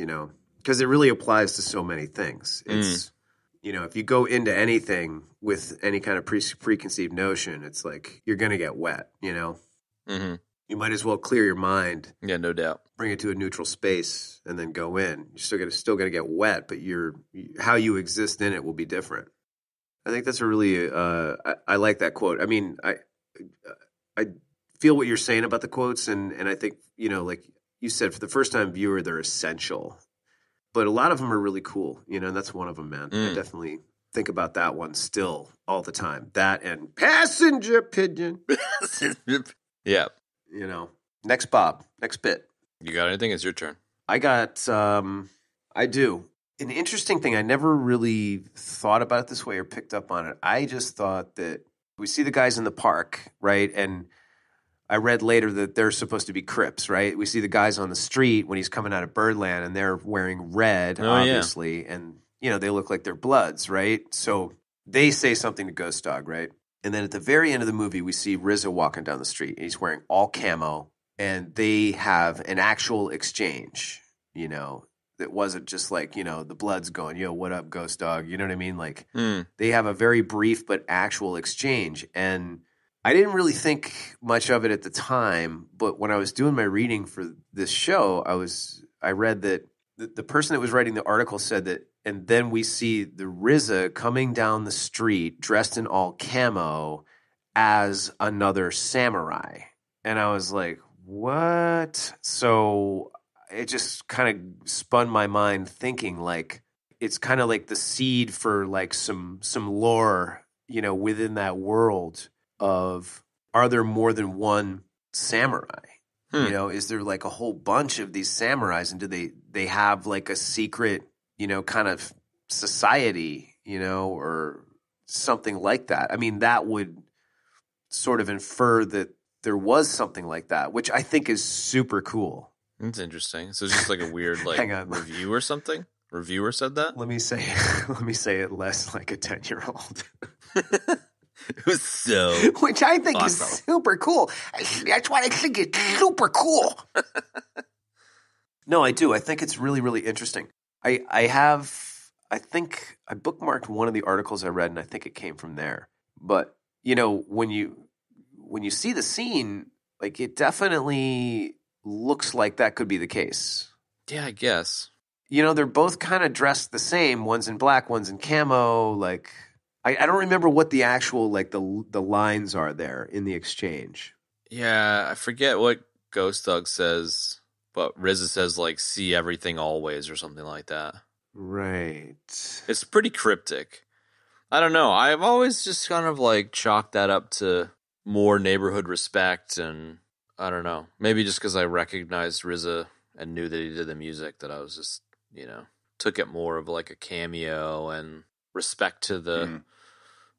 because it really applies to so many things. It's, if you go into anything with any kind of preconceived notion, it's like you're going to get wet, Mm-hmm. You might as well clear your mind, Yeah, no doubt. bring it to a neutral space, and then go in. You're still gonna get wet, but how you exist in it will be different. I think that's a really I like that quote. I mean, I feel what you're saying about the quotes, and I think like you said, for the first time viewer, they're essential, but a lot of them are really cool. And that's one of them, man. I definitely think about that one still all the time. That and passenger pigeon. Yeah. Next bit. You got anything? It's your turn. I got, I do. An interesting thing, I never really thought about it this way or picked up on it. I just thought that we see the guys in the park, right? And I read later that they're supposed to be Crips, right? We see the guys on the street when he's coming out of Birdland and they're wearing red, obviously. Yeah. And, they look like they're Bloods, right? So they say something to Ghost Dog, right? And then at the very end of the movie, we see RZA walking down the street. And he's wearing all camo, and they have an actual exchange, that wasn't just like, the Bloods going, yo, what up, Ghost Dog? You know what I mean? Like, they have a very brief but actual exchange. And I didn't really think much of it at the time, but when I was doing my reading for this show, I read that the person that was writing the article said that, and then we see the RZA coming down the street dressed in all camo as another samurai. And I was like, what? So it just kind of spun my mind thinking like, it's kind of like the seed for like some lore, within that world of, are there more than one samurai? Is there like a whole bunch of these samurais, and do they have like a secret, kind of society, or something like that? I mean, that would sort of infer that there was something like that, which I think is super cool. That's interesting. So it's just like a weird like Hang on. review or something? Reviewer said that? Let me say it less like a 10-year-old. It was so Which I think awesome. is super cool. That's why I think it's super cool. No, I do. I think it's really, really interesting. I think I bookmarked one of the articles I read, and I think it came from there. But, when you see the scene Like, it definitely looks like that could be the case. Yeah, I guess. You know, they're both kind of dressed the same. One's in black, one's in camo. Like, I don't remember what the actual, like, the lines are there in the exchange. Yeah, I forget what Ghost Dog says, but RZA says, like, see everything always or something like that. Right. It's pretty cryptic. I don't know. I've always just kind of, like, chalked that up to more neighborhood respect, and I don't know. Maybe just because I recognized RZA and knew that he did the music, that I was just, you know, took it more of like a cameo and respect to the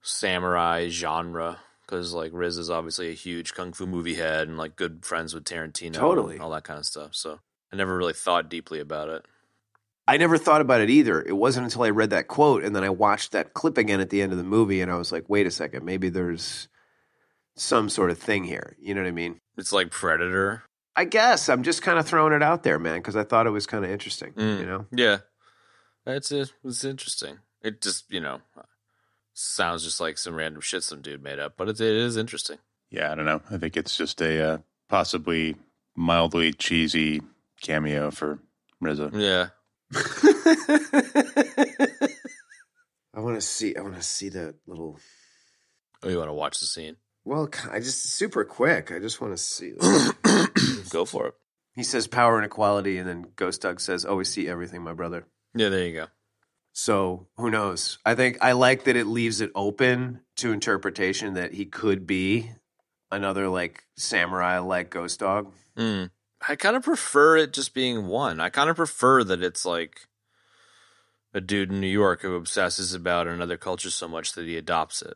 samurai genre, because like RZA's obviously a huge kung fu movie head and like good friends with Tarantino, Totally, and all that kind of stuff. So I never really thought deeply about it. I never thought about it either. It wasn't until I read that quote and then I watched that clip again at the end of the movie, and I was like, wait a second, maybe there's some sort of thing here. You know what I mean? It's like Predator. I guess I'm just kind of throwing it out there, man, because I thought it was kind of interesting. You know? Yeah, it's interesting. It just, you know, sounds just like some random shit some dude made up, but it is interesting. Yeah, I don't know. I think it's just a possibly mildly cheesy cameo for RZA. Yeah. I want to see the little. Oh, you want to watch the scene? Well, I just super quick. I just want to see this. Go for it. He says power and equality, and then Ghost Dog says, "Always see everything, my brother." Yeah, there you go. So who knows? I think I like that it leaves it open to interpretation that he could be another like samurai like Ghost Dog. I kind of prefer it just being one. I kind of prefer that it's like a dude in New York who obsesses about another culture so much that he adopts it.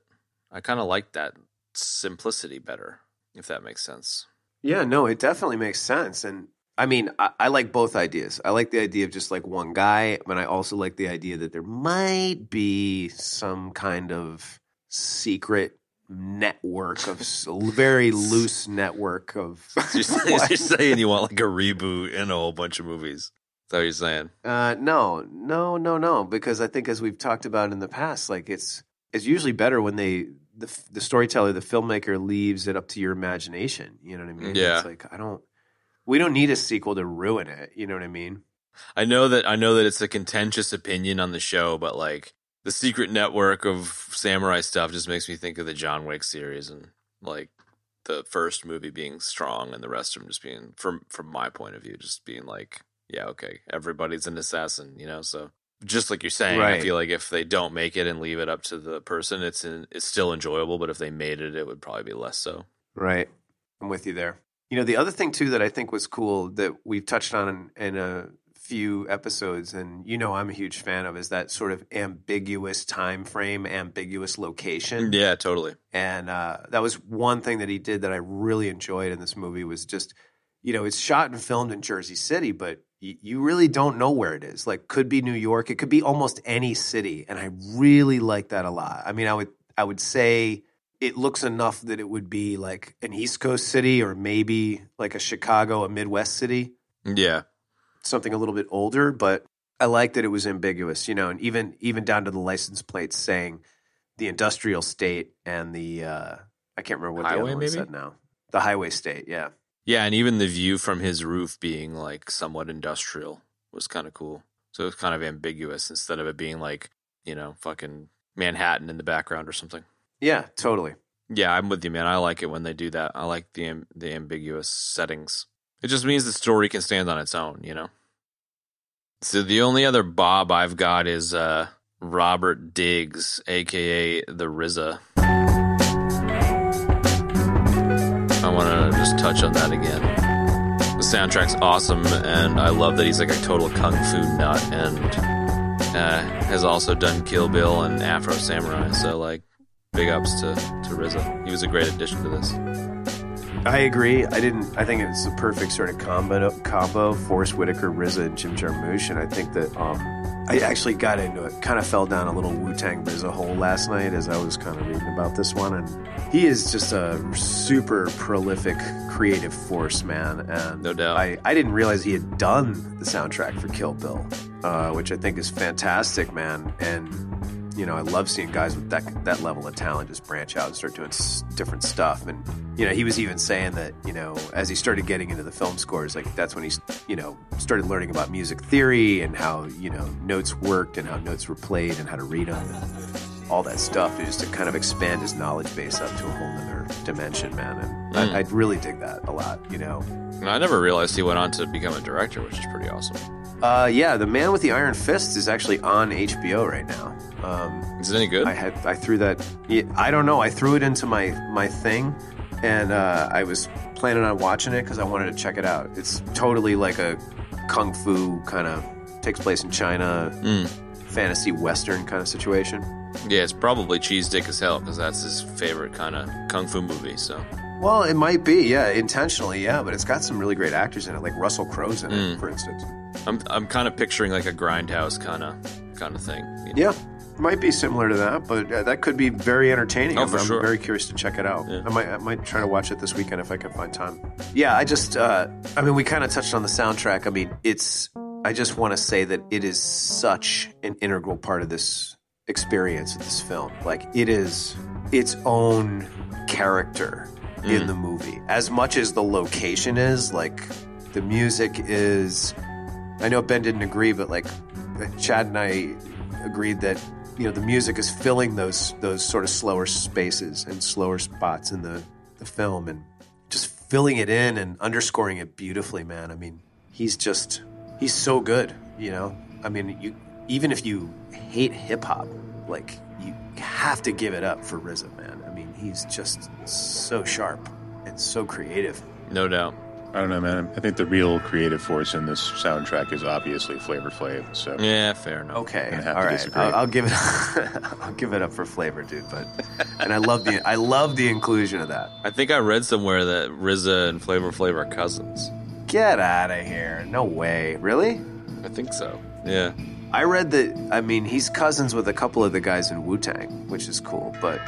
I kind of like that simplicity better, if that makes sense. Yeah, no, it definitely makes sense. And I mean, I like both ideas. I like the idea of just like one guy, but I also like the idea that there might be some kind of secret network of very loose network of. You're saying you want like a reboot in a whole bunch of movies. Is that what you're saying? No, because I think as we've talked about in the past, like it's usually better when the storyteller, the filmmaker, leaves it up to your imagination. You know what I mean? Yeah. It's like we don't need a sequel to ruin it. You know what I mean? I know that it's a contentious opinion on the show, but like the secret network of samurai stuff just makes me think of the John Wick series, and like the first movie being strong and the rest of them just being, from my point of view, just being like, yeah, okay, everybody's an assassin, you know? So just like you're saying, right. I feel like if they don't make it and leave it up to the person, it's still enjoyable, but if they made it, it would probably be less so. Right. I'm with you there. You know, the other thing too that I think was cool that we've touched on in a few episodes, and you know I'm a huge fan of, is that sort of ambiguous time frame, ambiguous location. Yeah, totally. And that was one thing that he did that I really enjoyed in this movie, was just, you know, it's shot and filmed in Jersey City, but you really don't know where it is. Like, could be New York, it could be almost any city, and I really like that a lot. I mean, I would say it looks enough that it would be like an East Coast city, or maybe like a Chicago, a Midwest city. Yeah. Something a little bit older, but I like that it was ambiguous, you know, and even down to the license plates saying the industrial state and the I can't remember what highway, the other one said now. The highway state, yeah. Yeah, and even the view from his roof being like somewhat industrial was kind of cool. So it was kind of ambiguous instead of it being like, you know, fucking Manhattan in the background or something. Yeah, totally. Yeah, I'm with you, man. I like it when they do that. I like the ambiguous settings. It just means the story can stand on its own, you know? So the only other Bob I've got is Robert Diggs, a.k.a. the RZA. I want to just touch on that again. The soundtrack's awesome, and I love that he's like a total kung fu nut, and has also done Kill Bill and Afro Samurai, so like, big ups to RZA. He was a great addition to this. I agree. I think it's the perfect sort of combo. Forrest Whitaker, RZA, and Jim Jarmusch. And I think that I actually got into it. Kind of fell down a little Wu-Tang RZA hole last night as I was kind of reading about this one. And he is just a super prolific creative force, man. And no doubt. I didn't realize he had done the soundtrack for Kill Bill, which I think is fantastic, man. And You know, I love seeing guys with that level of talent just branch out and start doing different stuff. And, you know, he was even saying that, you know, as he started getting into the film scores, like that's when he, you know, started learning about music theory and how, you know, notes worked and how notes were played and how to read them and all that stuff, just to kind of expand his knowledge base up to a whole nother dimension, man. And I'd really dig that a lot, you know. I never realized he went on to become a director, which is pretty awesome. Yeah, The Man with the Iron Fist is actually on HBO right now. Is it any good? I threw that. I don't know. I threw it into my thing, and I was planning on watching it because I wanted to check it out. It's totally like a kung fu kind of, takes place in China, fantasy western kind of situation. Yeah, it's probably cheese dick as hell because that's his favorite kind of kung fu movie. So. Well, it might be, yeah, intentionally, yeah, but it's got some really great actors in it, like Russell Crowe's in it, for instance. I'm kind of picturing like a Grindhouse kind of thing. You know? Yeah, might be similar to that, but that could be very entertaining. Oh, for sure. I'm very curious to check it out. Yeah. I might try to watch it this weekend if I can find time. Yeah, I mean, we kind of touched on the soundtrack. I mean, I just want to say that it is such an integral part of this experience of this film. Like, it is its own character in the movie. As much as the location is, like, the music is... I know Ben didn't agree, but, like, Chad and I agreed that, you know, the music is filling those sort of slower spaces and slower spots in the film and just filling it in and underscoring it beautifully, man. I mean, he's so good, you know? I mean, even if you hate hip-hop, like, you have to give it up for RZA, man. I mean, he's just so sharp and so creative. No doubt. I don't know, man. I think the real creative force in this soundtrack is obviously Flavor Flav. So yeah, fair enough. Okay, all right. I'll give it. I'll give it up for Flavor, dude. But and I love the inclusion of that. I think I read somewhere that RZA and Flavor Flav are cousins. Get out of here! No way. Really? I think so. Yeah. I read that. I mean, he's cousins with a couple of the guys in Wu-Tang, which is cool. But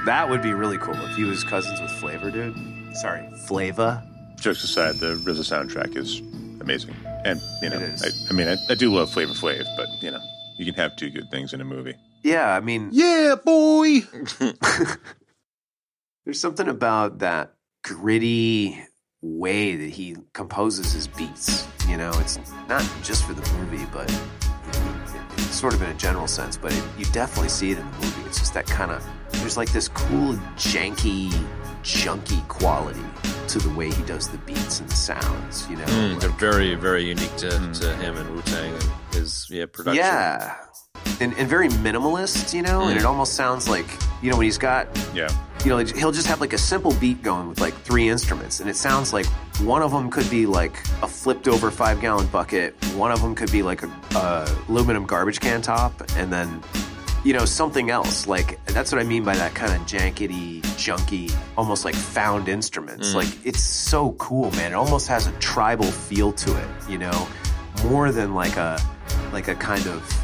that would be really cool if he was cousins with Flavor, dude. Sorry, Flava. Jokes aside, the RZA soundtrack is amazing. And, you know, It is. I do love Flavor Flav, but, you know, you can have two good things in a movie. Yeah, I mean... Yeah, boy! There's something about that gritty way that he composes his beats. You know, it's not just for the movie, but sort of in a general sense, but you definitely see it in the movie. It's just that kind of... There's like this cool, janky, junky quality to the way he does the beats and the sounds, you know. They're very, very unique to him and Wu-Tang and his production. Yeah. And very minimalist, you know, and it almost sounds like, you know, when he's got, you know, he'll just have like a simple beat going with like 3 instruments, and it sounds like one of them could be like a flipped over 5-gallon bucket, one of them could be like a aluminum garbage can top, and then, you know, something else. Like, that's what I mean by that kind of jankety, junky, almost like found instruments. Like, it's so cool, man. It almost has a tribal feel to it, you know, more than like a kind of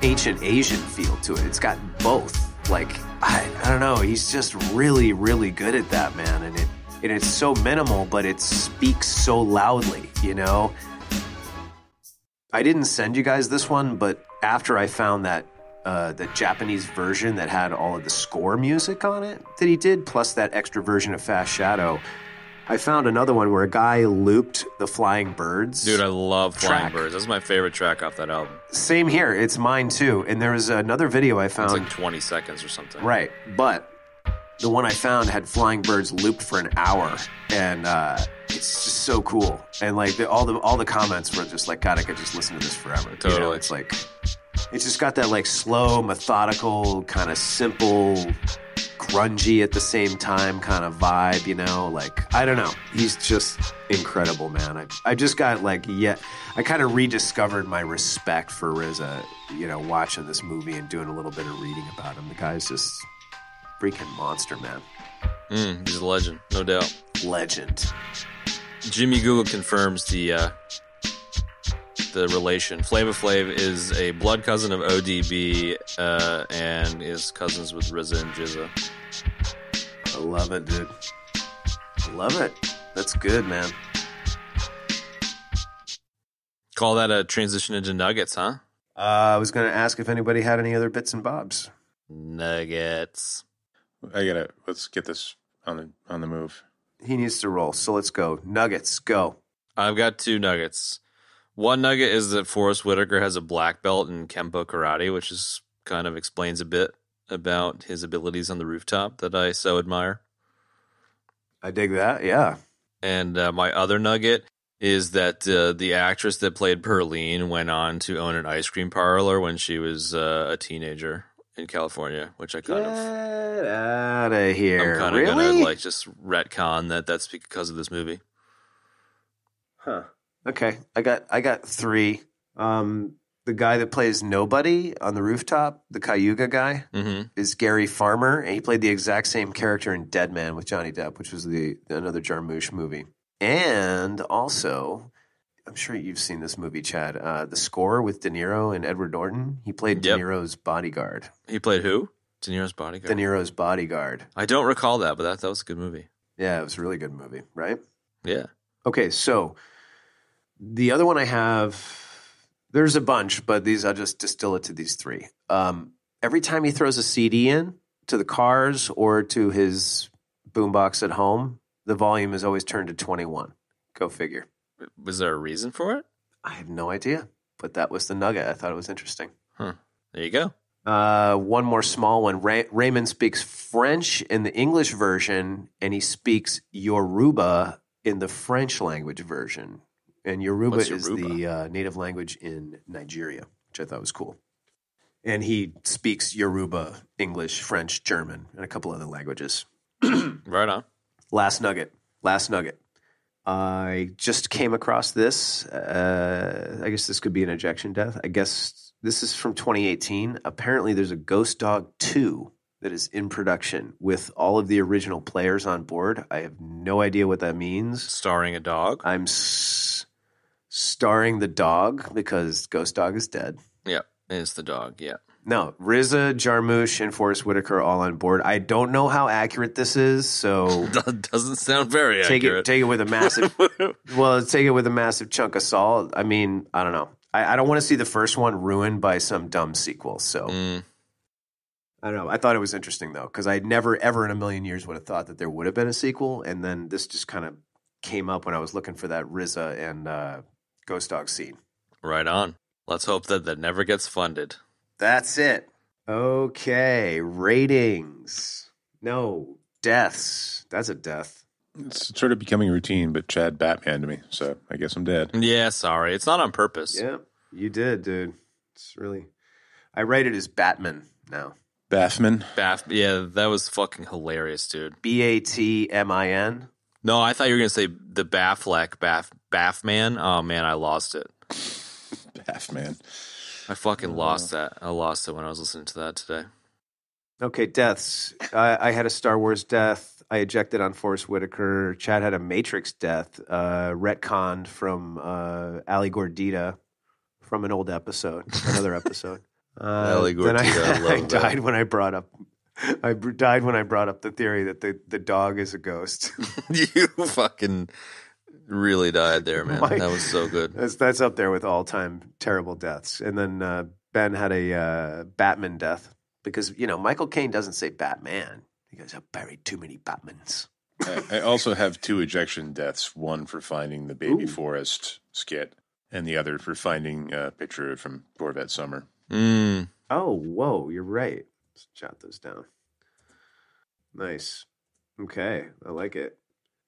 ancient Asian feel to it. It's got both. Like, I don't know. He's just really, really good at that, man. And it's so minimal, but it speaks so loudly, you know. I didn't send you guys this one, but after I found that the Japanese version that had all of the score music on it that he did, plus that extra version of Fast Shadow, I found another one where a guy looped the Flying Birds. Dude, I love Flying track. Birds. That's my favorite track off that album. Same here. It's mine too. And there was another video I found. It's like 20 seconds or something. Right. But the one I found had Flying Birds looped for an hour. And it's just so cool. And like all the comments were just like, God, I could just listen to this forever. Totally. You know, it's like, it's just got that like slow, methodical, kind of simple, grungy at the same time kind of vibe, you know? Like, I don't know. He's just incredible, man. I just got like, I kind of rediscovered my respect for RZA, you know, watching this movie and doing a little bit of reading about him. The guy's just freaking monster, man. He's a legend, no doubt. Legend. Jimmy Google confirms the relation. Flava Flav is a blood cousin of ODB and is cousins with RZA and Jizza. I love it, dude. I love it. That's good, man. Call that a transition into Nuggets, huh? I was going to ask if anybody had any other bits and bobs. Nuggets. Let's get this on the move. He needs to roll, so let's go. Nuggets, go. I've got 2 nuggets. One nugget is that Forrest Whitaker has a black belt in Kenpo karate, which is kind of explains a bit about his abilities on the rooftop that I so admire. I dig that, yeah. And my other nugget is that the actress that played Perlene went on to own an ice cream parlor when she was a teenager in California, which I kind of... Get out of here. I'm kind of really? gonna like just retcon that's because of this movie. Huh. Okay. I got 3. The guy that plays Nobody on the rooftop, the Cayuga guy, is Gary Farmer, and he played the exact same character in Dead Man with Johnny Depp, which was another Jarmusch movie. And also, I'm sure you've seen this movie, Chad. The Score with De Niro and Edward Norton. He played De Niro's bodyguard. He played who? De Niro's bodyguard. De Niro's bodyguard. I don't recall that, but that was a good movie. Yeah, it was a really good movie, right? Yeah. Okay, so the other one I have, there's a bunch, but I'll just distill it to these 3. Every time he throws a CD in to the cars or to his boombox at home, the volume is always turned to 21. Go figure. Was there a reason for it? I have no idea, but that was the nugget. I thought it was interesting. Huh. There you go. One more small one. Raymond speaks French in the English version, and he speaks Yoruba in the French language version. And Yoruba is the native language in Nigeria, which I thought was cool. And he speaks Yoruba, English, French, German, and a couple other languages. Right on. Last nugget. I just came across this. I guess this could be an ejection death. I guess this is from 2018. Apparently there's a Ghost Dog 2 that is in production with all of the original players on board. I have no idea what that means. Starring a dog? I'm starring the dog because Ghost Dog is dead. Yeah, it's the dog, yeah. No, RZA, Jarmusch, and Forrest Whitaker are all on board. I don't know how accurate this is, so doesn't sound very accurate. Take it with a massive. Take it with a massive chunk of salt. I mean, I don't know. I don't want to see the first one ruined by some dumb sequel. So I don't know. I thought it was interesting though, because I never ever in a million years would have thought that there would have been a sequel, and then this just kind of came up when I was looking for that RZA and Ghost Dog scene. Right on. Let's hope that never gets funded. That's it. Okay, ratings. No, deaths. That's a death. It's sort of becoming routine, but Chad Batman to me, so I guess I'm dead. Yeah, sorry. It's not on purpose. Yeah, you did, dude. It's really... I write it as Batman now. Baffman? Yeah, that was fucking hilarious, dude. Batmin? No, I thought you were going to say the Baffleck, Baffman. Oh, man, I lost it. Baffman. I fucking lost that. I lost it when I was listening to that today. Okay, deaths. I had a Star Wars death. I ejected on Forrest Whitaker. Chad had a Matrix death, retconned from Ali Gordita from an old episode, another episode. Ali Gordita, I died when I brought up. I died when I brought up the theory that the dog is a ghost. You fucking really died there, man. That was so good. That's up there with all-time terrible deaths. And then Ben had a Batman death because, Michael Caine doesn't say Batman. He goes, I've buried too many Batmans. I also have 2 ejection deaths, one for finding the Baby Forest skit and the other for finding a picture from Corvette Summer. Oh, whoa, you're right. Let's jot those down. Nice. Okay, I like it.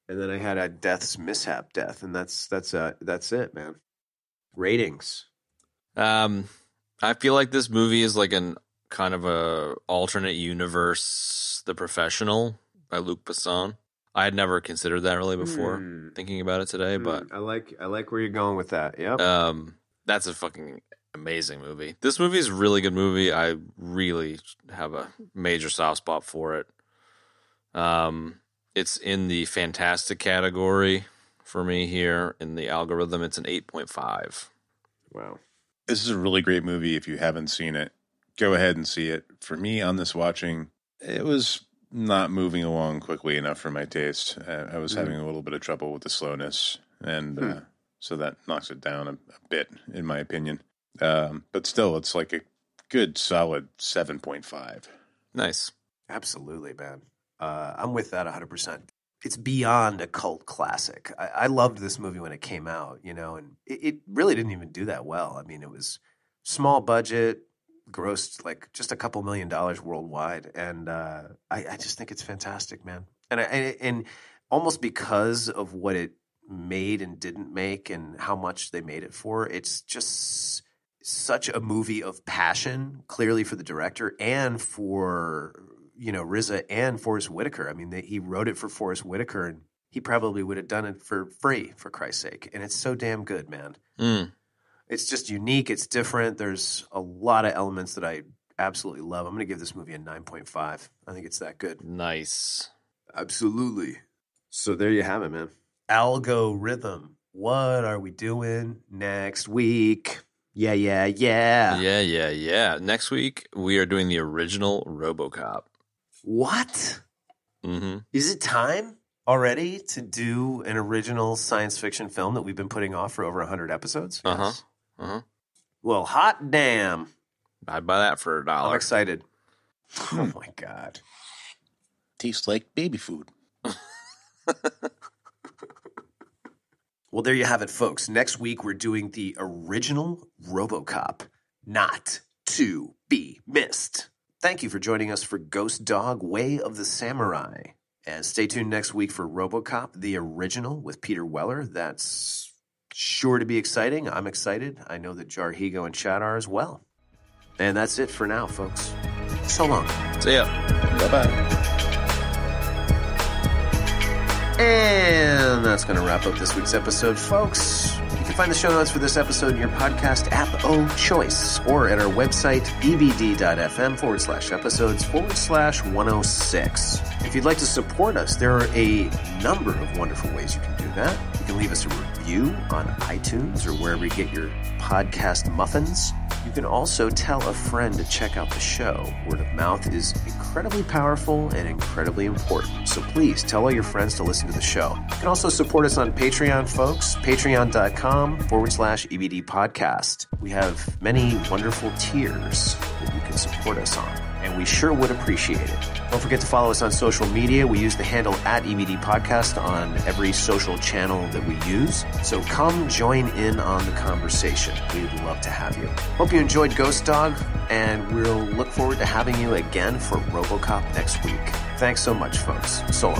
And then I had a death's mishap death, and that's it, man. Ratings. I feel like this movie is like an kind of a alternate universe, The Professional by Luc Besson. I had never considered that really before thinking about it today, but I like where you're going with that. Yep. That's a fucking amazing movie. This movie is a really good movie. I really have a major soft spot for it. It's in the fantastic category for me here in the algorithm. It's an 8.5. Wow. This is a really great movie. If you haven't seen it, go ahead and see it. For me, on this watching, it was not moving along quickly enough for my taste. I was having a little bit of trouble with the slowness, and so that knocks it down a bit, in my opinion. But still, it's like a good solid 7.5. Nice. Absolutely, man. I'm with that 100%. It's beyond a cult classic. I loved this movie when it came out, and it really didn't even do that well. I mean, it was small budget, grossed like just a couple $1 million worldwide, and I just think it's fantastic, man. And almost because of what it made and didn't make and how much they made it for, it's just such a movie of passion, clearly for the director and for RZA and Forrest Whitaker. I mean, he wrote it for Forrest Whitaker, and he probably would have done it for free, for Christ's sake. And it's so damn good, man. It's just unique. It's different. There's a lot of elements that I absolutely love. I'm going to give this movie a 9.5. I think it's that good. Nice. Absolutely. So there you have it, man. Algorithm. What are we doing next week? Yeah. Yeah. Next week, we are doing the original RoboCop. What? Mm-hmm. Is it time already to do an original science fiction film that we've been putting off for over 100 episodes? Yes. Well, hot damn. I'd buy that for $1. I'm excited. Oh, my God. Tastes like baby food. Well, there you have it, folks. Next week, we're doing the original RoboCop. Not to be missed. Thank you for joining us for Ghost Dog Way of the Samurai. And stay tuned next week for RoboCop, the original with Peter Weller. That's sure to be exciting. I'm excited. I know that Jarhigo and Chad are as well. And that's it for now, folks. So long. See ya. Bye-bye. And that's going to wrap up this week's episode, folks. You can find the show notes for this episode in your podcast app of choice or at our website, ebd.fm/episodes/106. If you'd like to support us, there are a number of wonderful ways you can do that. You can leave us a review on iTunes or wherever you get your podcast muffins. You can also tell a friend to check out the show. Word of mouth is incredibly powerful and incredibly important. So please tell all your friends to listen to the show. You can also support us on Patreon, folks. Patreon.com/EBD podcast. We have many wonderful tiers that you can support us on, and we sure would appreciate it. Don't forget to follow us on social media. We use the handle @EBD podcast on every social channel that we use. So come join in on the conversation. We'd love to have you. Hope you enjoyed Ghost Dog, and we'll look forward to having you again for RoboCop next week. Thanks so much, folks. So long.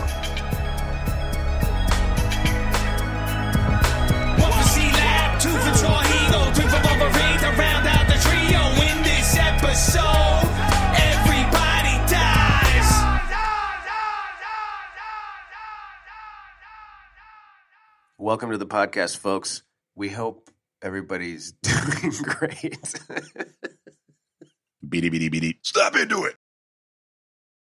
One for C-Lab, two for Jarhigo, three for Wolverine to round out the trio in this episode. Everybody dies. Welcome to the podcast, folks. We hope everybody's doing great. Beady. Stop into it.